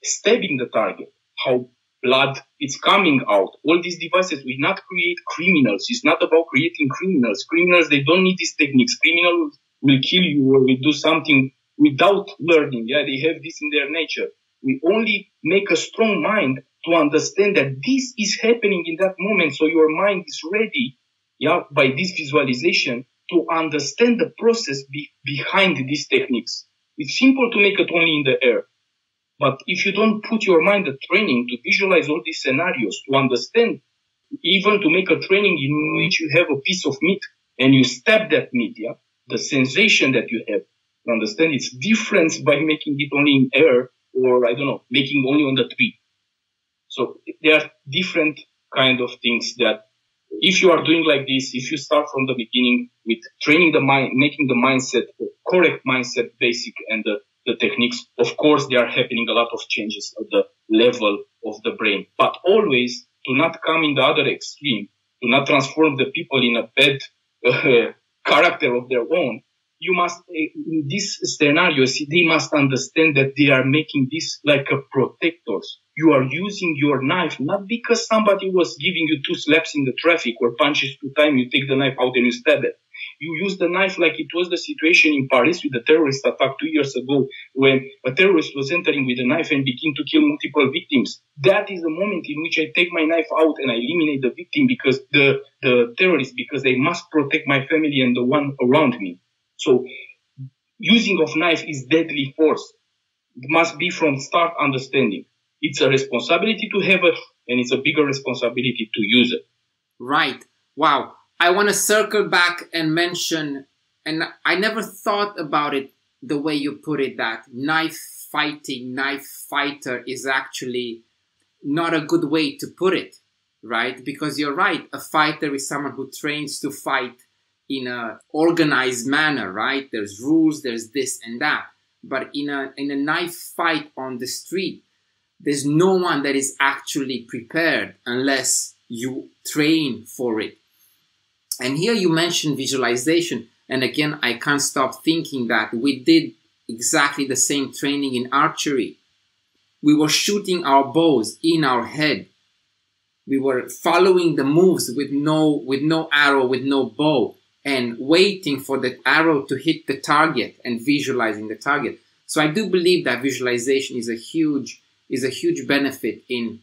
stabbing the target, how blood is coming out. All these devices will not create criminals. It's not about creating criminals. Criminals, they don't need these techniques. Criminals will kill you or will do something without learning. Yeah, they have this in their nature. We only make a strong mind to understand that this is happening in that moment. So your mind is ready, yeah, by this visualization to understand the process behind these techniques. It's simple to make it only in the air. But if you don't put your mind at training to visualize all these scenarios, to understand, even to make a training in which you have a piece of meat and you stab that meat, yeah, the sensation that you have, to understand its difference by making it only in air or, I don't know, making only on the tree. So there are different kind of things that if you are doing like this, if you start from the beginning with training the mind, making the mindset, correct mindset, basic, and the techniques, of course, there are happening a lot of changes at the level of the brain. But always do not come in the other extreme. Do not transform the people in a bad character of their own. You must, in these scenarios, they must understand that they are making this like a protectors. You are using your knife not because somebody was giving you 2 slaps in the traffic or punches 2 times, you take the knife out and you stab it. You use the knife like it was the situation in Paris with the terrorist attack 2 years ago when a terrorist was entering with a knife and began to kill multiple victims. That is the moment in which I take my knife out and I eliminate the victim because the terrorist, because they must protect my family and the one around me. So using of knife is deadly force. It must be from start understanding. It's a responsibility to have it, and it's a bigger responsibility to use it. Right. Wow. I want to circle back and mention, and I never thought about it the way you put it, that knife fighting, knife fighter is actually not a good way to put it, right? Because you're right. A fighter is someone who trains to fight in a organized manner, right? There's rules, there's this and that. But in a knife fight on the street, there's no one that is actually prepared unless you train for it. And here you mentioned visualization. And again, I can't stop thinking that we did exactly the same training in archery. We were shooting our bows in our head. We were following the moves with no arrow, with no bow, and waiting for the arrow to hit the target and visualizing the target. So I do believe that visualization is a huge benefit and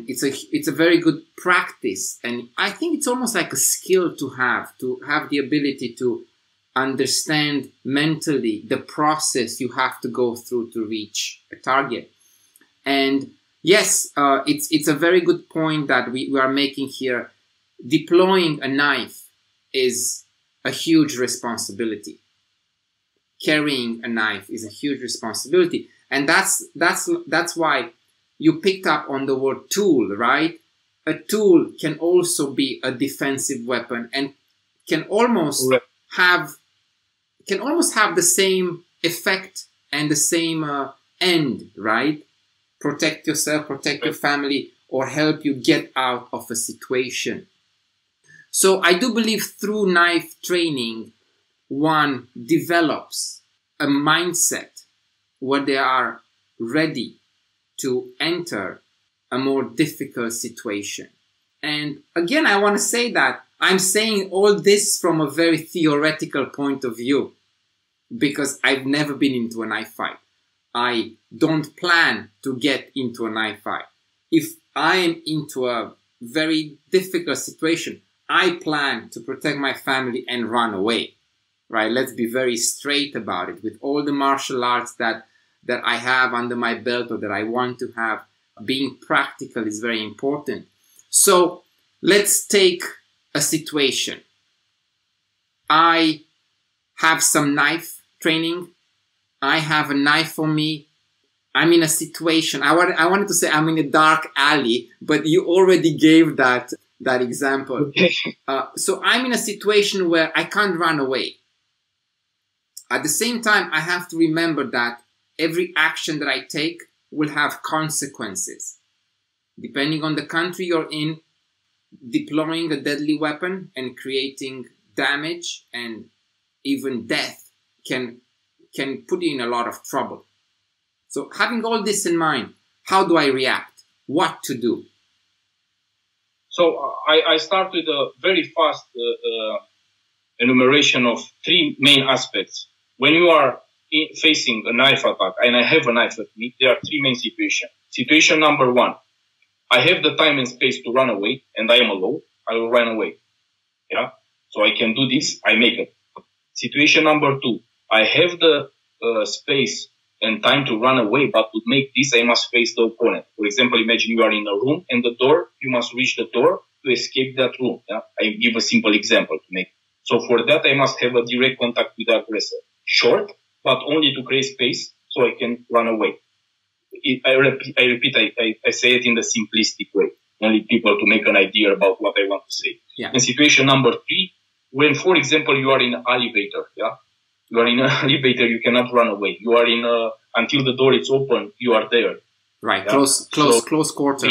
it's a very good practice. And I think it's almost like a skill to have the ability to understand mentally the process you have to go through to reach a target. And yes, it's a very good point that we are making here. Deploying a knife is a huge responsibility. Carrying a knife is a huge responsibility. And that's why you picked up on the word tool, right? A tool can also be a defensive weapon and can almost have the same effect and the same end, right? Protect yourself, protect your family, or help you get out of a situation. So I do believe through knife training, one develops a mindset where they are ready to enter a more difficult situation. And again, I want to say that I'm saying all this from a very theoretical point of view because I've never been into a knife fight. I don't plan to get into a knife fight. If I am into a very difficult situation, I plan to protect my family and run away, right? Let's be very straight about it. With all the martial arts that I have under my belt or that I want to have, being practical is very important. So let's take a situation. I have some knife training. I have a knife for me. I'm in a situation. I wanted to say I'm in a dark alley, but you already gave that example. So I'm in a situation where I can't run away. At the same time, I have to remember that every action that I take will have consequences. Depending on the country you're in, deploying a deadly weapon and creating damage and even death can put you in a lot of trouble. So having all this in mind, how do I react? What to do? So I start with a very fast enumeration of three main aspects. When you are facing a knife attack, and I have a knife at me, there are three main situations. Situation number one, I have the time and space to run away, and I am alone. I will run away. Yeah, so I can do this. I make it. Situation number two, I have the space and time to run away, but to make this, I must face the opponent. For example, imagine you are in a room and the door, you must reach the door to escape that room. Yeah? I give a simple example to make. So for that, I must have a direct contact with the aggressor. Short, but only to create space so I can run away. I repeat, I say it in the simplistic way, only people to make an idea about what I want to say. Yeah. And situation number three, when, for example, you are in an elevator, yeah? You are in an elevator, you cannot run away. You are in until the door is open, you are there. Right, yeah? close quarters. Or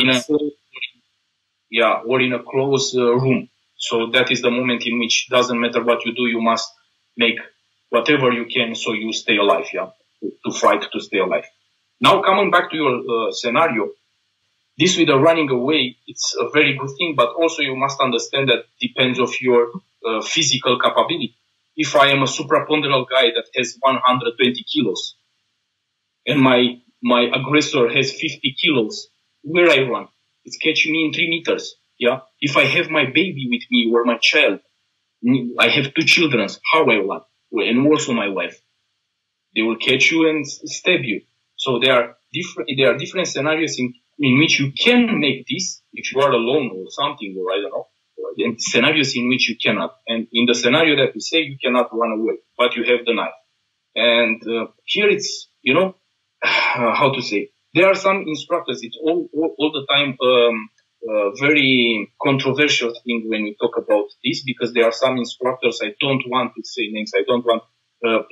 in a closed room. So that is the moment in which doesn't matter what you do, you must make whatever you can so you stay alive, yeah, to fight to stay alive. Now coming back to your scenario, this with the running away, it's a very good thing, but also you must understand that depends of your physical capability. If I am a supraponderal guy that has 120 kilos and my aggressor has 50 kilos, where I run? It's catching me in 3 meters. Yeah. If I have my baby with me or my child, I have 2 children, how I run? And also my wife. They will catch you and stab you. So there are different scenarios in which you can make this if you are alone or something, or I don't know. And scenarios in which you cannot. And in the scenario that we say, you cannot run away, but you have the knife. And here it's, how to say, there are some instructors, it's all the time very controversial thing when we talk about this, because there are some instructors, I don't want to say names, I don't want,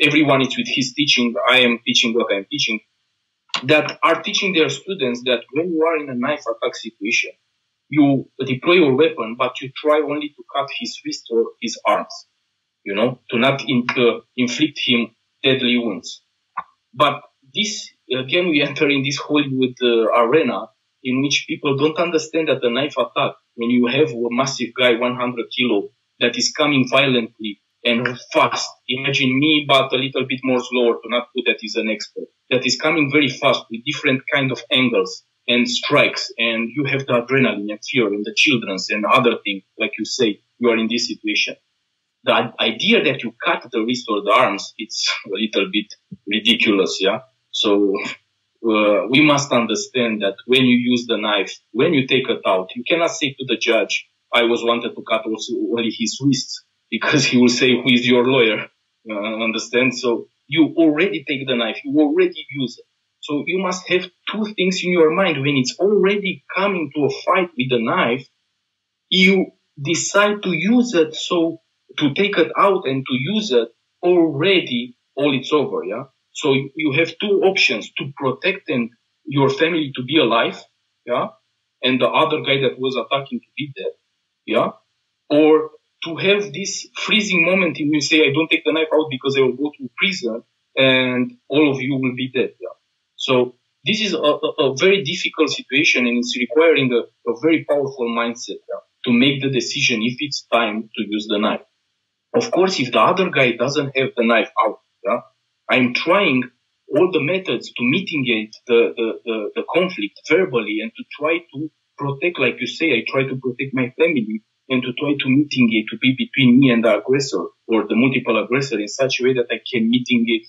everyone is with his teaching, I am teaching what I am teaching, that are teaching their students that when you are in a knife attack situation, you deploy your weapon, but you try only to cut his wrist or his arms, to not inflict him deadly wounds. But this, again, we enter in this Hollywood arena in which people don't understand that the knife attack, when you have a massive guy, 100 kilo, that is coming violently and fast, imagine me, but a little bit more slower, to not put that he's an expert, that is coming very fast with different kind of angles and strikes, and you have the adrenaline and fear and the children's and other things, like you say, you are in this situation. The idea that you cut the wrist or the arms, it's a little bit ridiculous, yeah? So we must understand that when you use the knife, when you take it out, you cannot say to the judge, I was wanted to cut also only his wrists, because he will say, who is your lawyer? Understand? So you already take the knife, you already use it. So you must have two things in your mind. When it's already coming to a fight with the knife, you decide to use it, so to take it out and to use it already, all it's over, yeah? So you have two options: to protect your family to be alive, yeah, and the other guy that was attacking to be dead, yeah, or to have this freezing moment in which you say, I don't take the knife out because I will go to prison and all of you will be dead, yeah. So this is a very difficult situation, and it's requiring a very powerful mindset, yeah, to make the decision if it's time to use the knife. Of course, if the other guy doesn't have the knife out, yeah, I'm trying all the methods to mitigate the conflict verbally and to try to protect, like you say, I try to protect my family and to try to mitigate, to be between me and the aggressor or the multiple aggressor in such a way that I can mitigate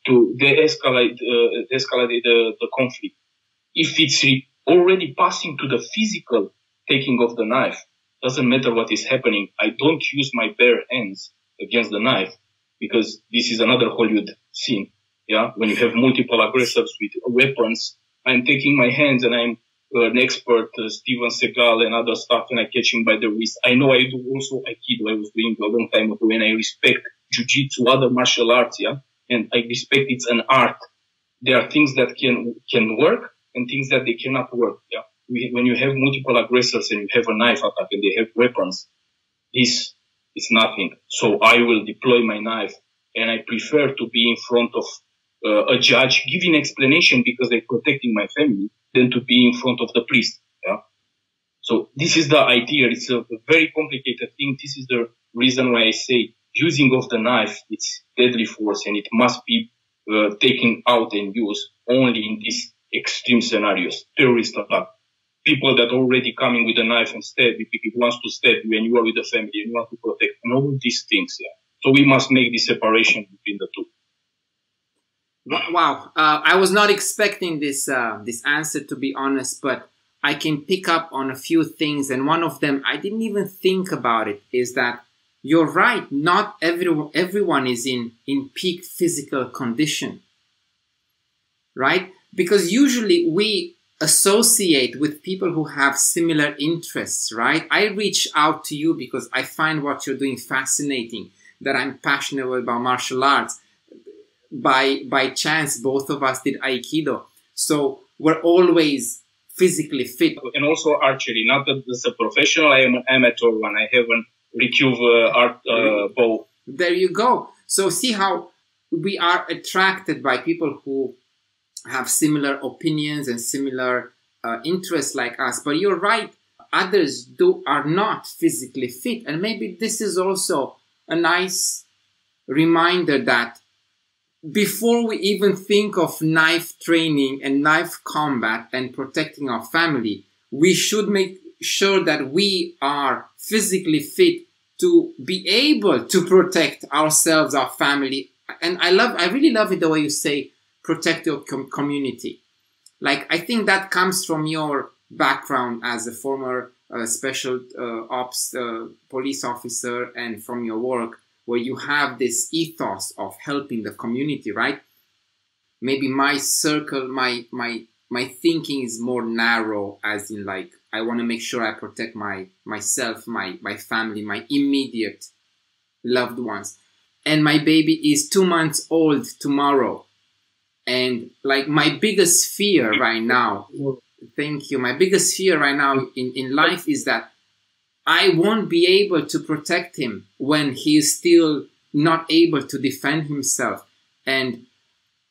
to de-escalate the conflict. If it's already passing to the physical taking of the knife, doesn't matter what is happening. I don't use my bare hands against the knife, because this is another Hollywood scene. Yeah, when you have multiple aggressors with weapons, I'm taking my hands and I'm an expert, Steven Seagal and other stuff, and I catch him by the wrist. I know I do also Aikido. I was doing a long time ago, and I respect Jiu-Jitsu, other martial arts, yeah, and I respect it's an art. There are things that can work and things that they cannot work, yeah. when you have multiple aggressors and you have a knife attack and they have weapons, this is nothing. So I will deploy my knife, and I prefer to be in front of a judge giving explanation because I'm protecting my family than to be in front of the priest. Yeah. So this is the idea. It's a very complicated thing. This is the reason why I say using of the knife, it's deadly force, and it must be taken out and used only in these extreme scenarios. Terrorist attack. People that already coming with a knife and stab you, if he wants to stab you and you are with the family and you want to protect, and all these things. Yeah. So we must make this separation between the two. Wow. I was not expecting this answer, to be honest, but I can pick up on a few things. And one of them, I didn't even think about it, is that you're right. Not everyone is in peak physical condition, right? Because usually we associate with people who have similar interests, right? I reach out to you because I find what you're doing fascinating, that I'm passionate about martial arts. By chance, both of us did Aikido. So we're always physically fit. And also archery, not as a professional, I am an amateur one. I have an recurve art bow. There you go. So see how we are attracted by people who have similar opinions and similar interests like us. But you're right, others are not physically fit. And maybe this is also a nice reminder that before we even think of knife training and knife combat and protecting our family, we should make sure that we are physically fit to be able to protect ourselves, our family. And I really love it the way you say, protect your community. Like, I think that comes from your background as a former special ops police officer, and from your work where you have this ethos of helping the community, right? Maybe my circle, my thinking is more narrow, as in like, I want to make sure I protect myself, my family, my immediate loved ones. And my baby is 2 months old tomorrow. And like my biggest fear right now, thank you, my biggest fear right now in life is that I won't be able to protect him when he is still not able to defend himself. And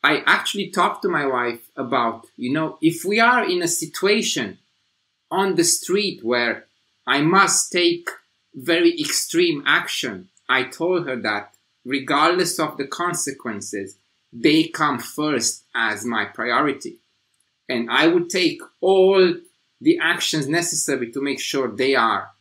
I actually talked to my wife about, if we are in a situation on the street where I must take very extreme action, I told her that regardless of the consequences, they come first as my priority. And I would take all the actions necessary to make sure they are,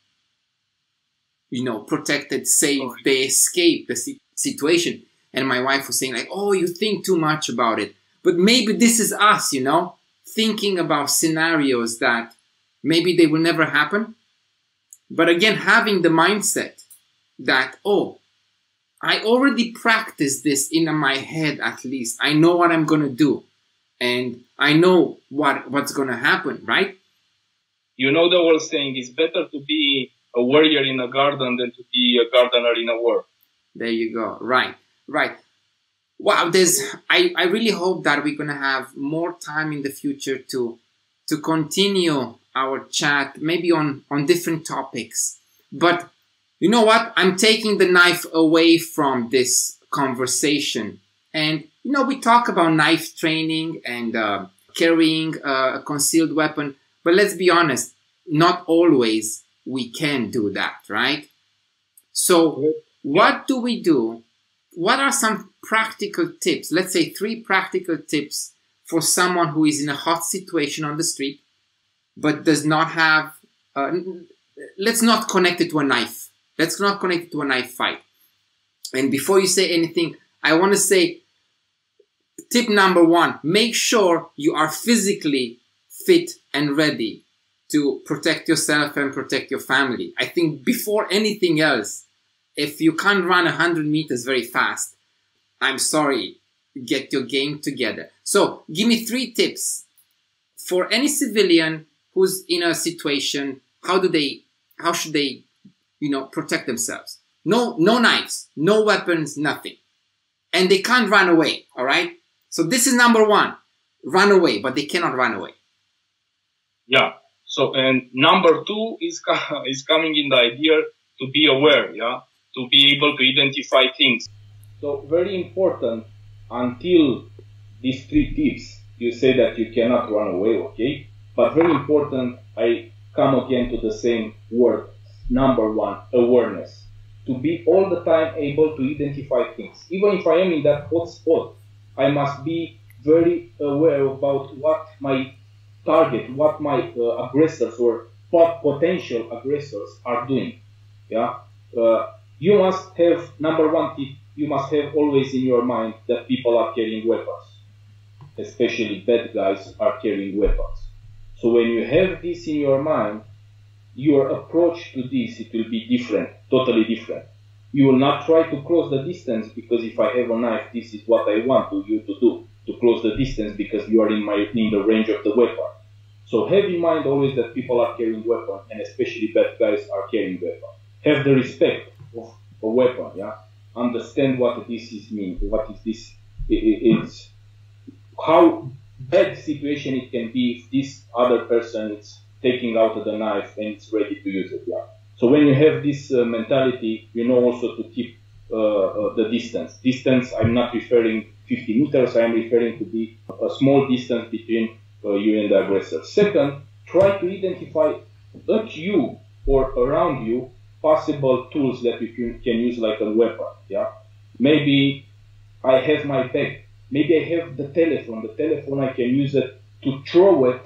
protected, safe, they escape the situation. And my wife was saying like, oh, you think too much about it. But maybe this is us, thinking about scenarios that maybe they will never happen. But again, having the mindset that, oh, I already practiced this in my head at least. I know what I'm going to do. And I know what's going to happen, right? The old saying is better to be a warrior in a garden than to be a gardener in a war. There you go. Right. Wow, I really hope that we're going to have more time in the future to continue our chat, maybe on different topics. But you know what? I'm taking the knife away from this conversation. And, we talk about knife training and carrying a concealed weapon. But let's be honest, not always we can do that, right? So what do we do? What are some practical tips? Let's say 3 practical tips for someone who is in a hot situation on the street, but does not have, let's not connect it to a knife. Let's not connect it to a knife fight. And before you say anything, I want to say tip number 1, make sure you are physically fit and ready to protect yourself and protect your family. I think before anything else, if you can't run 100 meters very fast, I'm sorry, get your game together. So give me 3 tips for any civilian who's in a situation. How should they, protect themselves? No knives, no weapons, nothing. And they can't run away, all right? So this is number 1, run away, but they cannot run away. Yeah. So, and number two is coming in the idea to be aware, yeah, to be able to identify things. So very important, until these three tips, you say that you cannot run away, okay? But very important, I come again to the same word, number one, awareness. To be all the time able to identify things. Even if I am in that hot spot, I must be very aware about what my target, what my aggressors or potential aggressors are doing. Yeah, you must have, number one tip, you must have always in your mind that people are carrying weapons, especially bad guys are carrying weapons. So when you have this in your mind, your approach to this, it will be different, totally different. You will not try to close the distance because if I have a knife, this is what I want you to do, to close the distance because you are in the range of the weapon. So have in mind always that people are carrying weapons, and especially bad guys are carrying weapons. Have the respect of a weapon, yeah? Understand what this is mean, what is this, it's how bad situation it can be if this other person is taking out the knife and it's ready to use it, yeah? So when you have this mentality, you know also to keep the distance. Distance, I'm not referring 50 meters, I'm referring to be a small distance between you and the aggressor. Second, try to identify at you or around you possible tools that you can use like a weapon, yeah? Maybe I have my bag, maybe I have the telephone I can use it to throw it,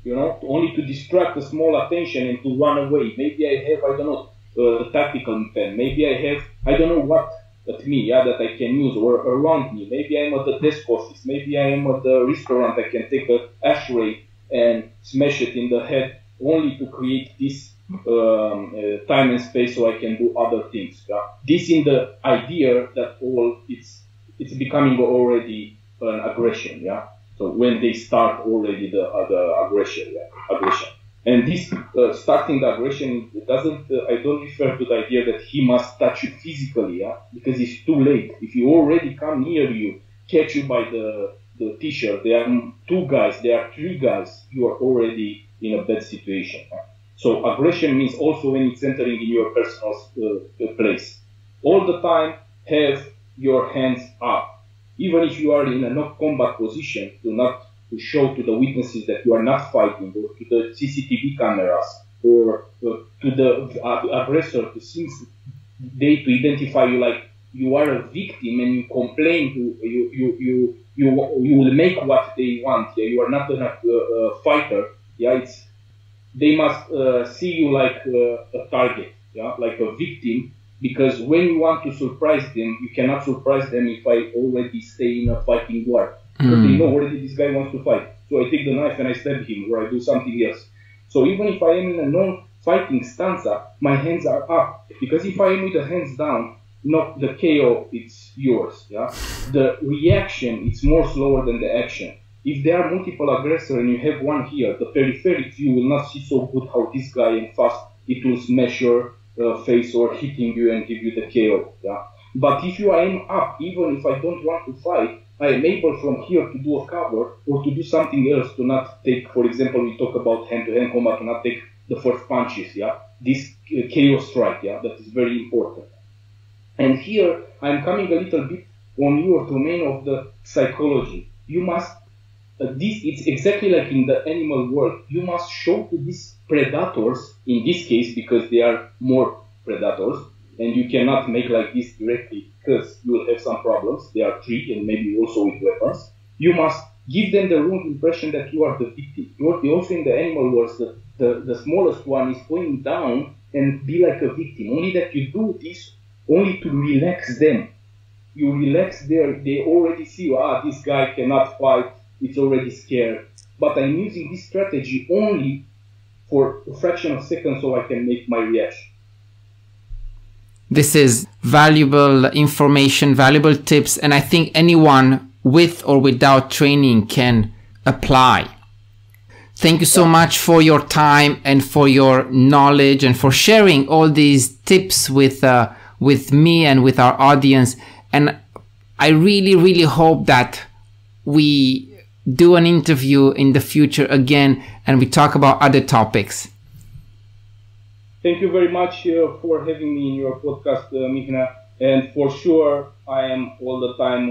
you know, only to distract a small attention and to run away. Maybe I have, I don't know, a tactical pen. Maybe I have, I don't know what at me, yeah, that I can use or around me. Maybe I'm at the desk office. Maybe I am at the restaurant. I can take an ashtray and smash it in the head only to create this time and space so I can do other things. Yeah? This in the idea that all it's becoming already an aggression. Yeah. So when they start already the aggression, yeah, aggression, and this starting the aggression doesn't. I don't refer to the idea that he must touch you physically, yeah, because it's too late. If you already come near you, catch you by the t-shirt, there are two guys, there are three guys, you are already in a bad situation. Yeah? So aggression means also when it's entering in your personal place. All the time have your hands up. Even if you are in a non-combat position, to show to the witnesses that you are not fighting, or to the CCTV cameras, or to the aggressor, since they to identify you like you are a victim and you complain, you will make what they want. Yeah, you are not a fighter. Yeah, they must see you like a target. Yeah, like a victim. Because when you want to surprise them, you cannot surprise them if I already stay in a fighting war. But they know already this guy wants to fight. So I take the knife and I stab him, or I do something else. So even if I am in a non-fighting stanza, my hands are up. Because if I am with the hands down, not the KO, it's yours. Yeah, the reaction is more slower than the action. If there are multiple aggressors and you have one here, the peripheral view will not see so good how this guy and fast it will smash your face or hitting you and give you the KO. Yeah? But if you aim up, even if I don't want to fight, I am able from here to do a cover or to do something else, to not take, for example, we talk about hand-to-hand combat, to not take the first punches. Yeah, this KO strike. Yeah, that is very important. And here I'm coming a little bit on your domain of the psychology. You must it's exactly like in the animal world. You must show to these predators, in this case, because they are more predators, and you cannot make like this directly because you will have some problems. They are three and maybe also with weapons. You must give them the wrong impression that you are the victim. Also in the animal world, the smallest one is going down and be like a victim. Only that you do this only to relax them. You relax they already see, this guy cannot fight. It's already scared, but I'm using this strategy only for a fraction of a second so I can make my reaction. This is valuable information, valuable tips, and I think anyone with or without training can apply. Thank you so much for your time and for your knowledge and for sharing all these tips with me and with our audience. And I really, really hope that we do an interview in the future again and we talk about other topics. Thank you very much for having me in your podcast, Mihnea. And for sure, I am all the time,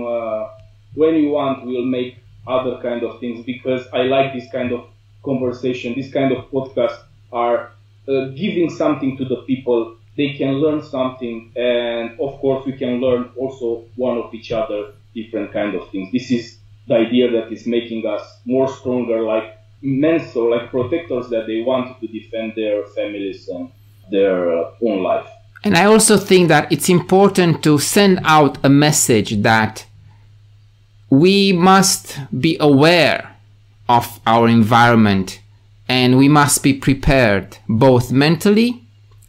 when you want, we'll make other kind of things, because I like this kind of conversation. This kind of podcasts are giving something to the people. They can learn something, and of course we can learn also one of each other, different kind of things. This is the idea that is making us more stronger, like men, so like protectors, that they want to defend their families and their own life. And I also think that it's important to send out a message that we must be aware of our environment and we must be prepared both mentally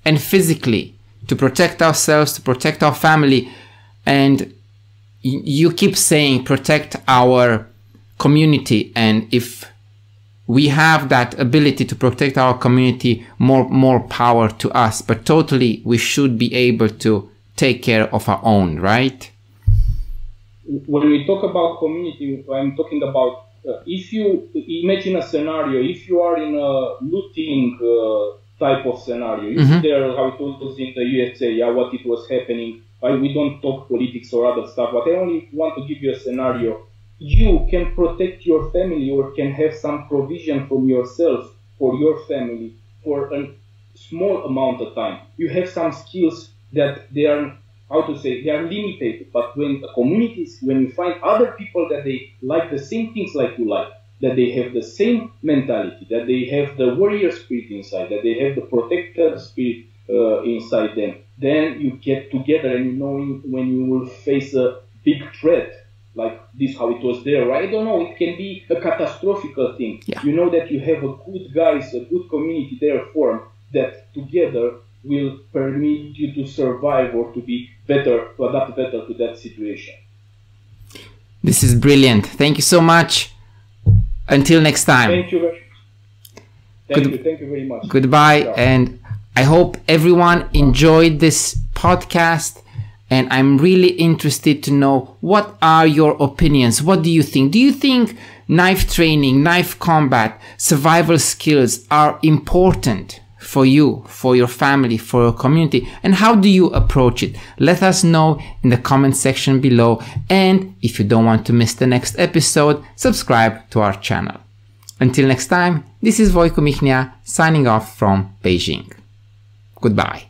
and physically to protect ourselves, to protect our family. And you keep saying protect our community, and if we have that ability to protect our community, more power to us. But totally, we should be able to take care of our own, right? When we talk about community, I'm talking about if you imagine a scenario, if you are in a looting type of scenario, you see there how it was in the USA, what it was happening. We don't talk politics or other stuff, but I only want to give you a scenario. You can protect your family or can have some provision from yourself for your family for a small amount of time. You have some skills that they are, they are limited. But when the communities, when you find other people that they like the same things like you like, that they have the same mentality, that they have the warrior spirit inside, that they have the protector spirit inside them, then you get together and you know when you will face a big threat, like this, how it was there. I don't know, it can be a catastrophic thing. Yeah. You know that you have a good guys, a good community there formed that together will permit you to survive or to be better, to adapt better to that situation. This is brilliant. Thank you so much. Until next time. Thank you very much. Thank you very much. Goodbye. Ciao. And I hope everyone enjoyed this podcast. And I'm really interested to know, what are your opinions? What do you think? Do you think knife training, knife combat, survival skills are important for you, for your family, for your community? And how do you approach it? Let us know in the comment section below. And if you don't want to miss the next episode, subscribe to our channel. Until next time, this is Voicu Mihnea signing off from Beijing. Goodbye.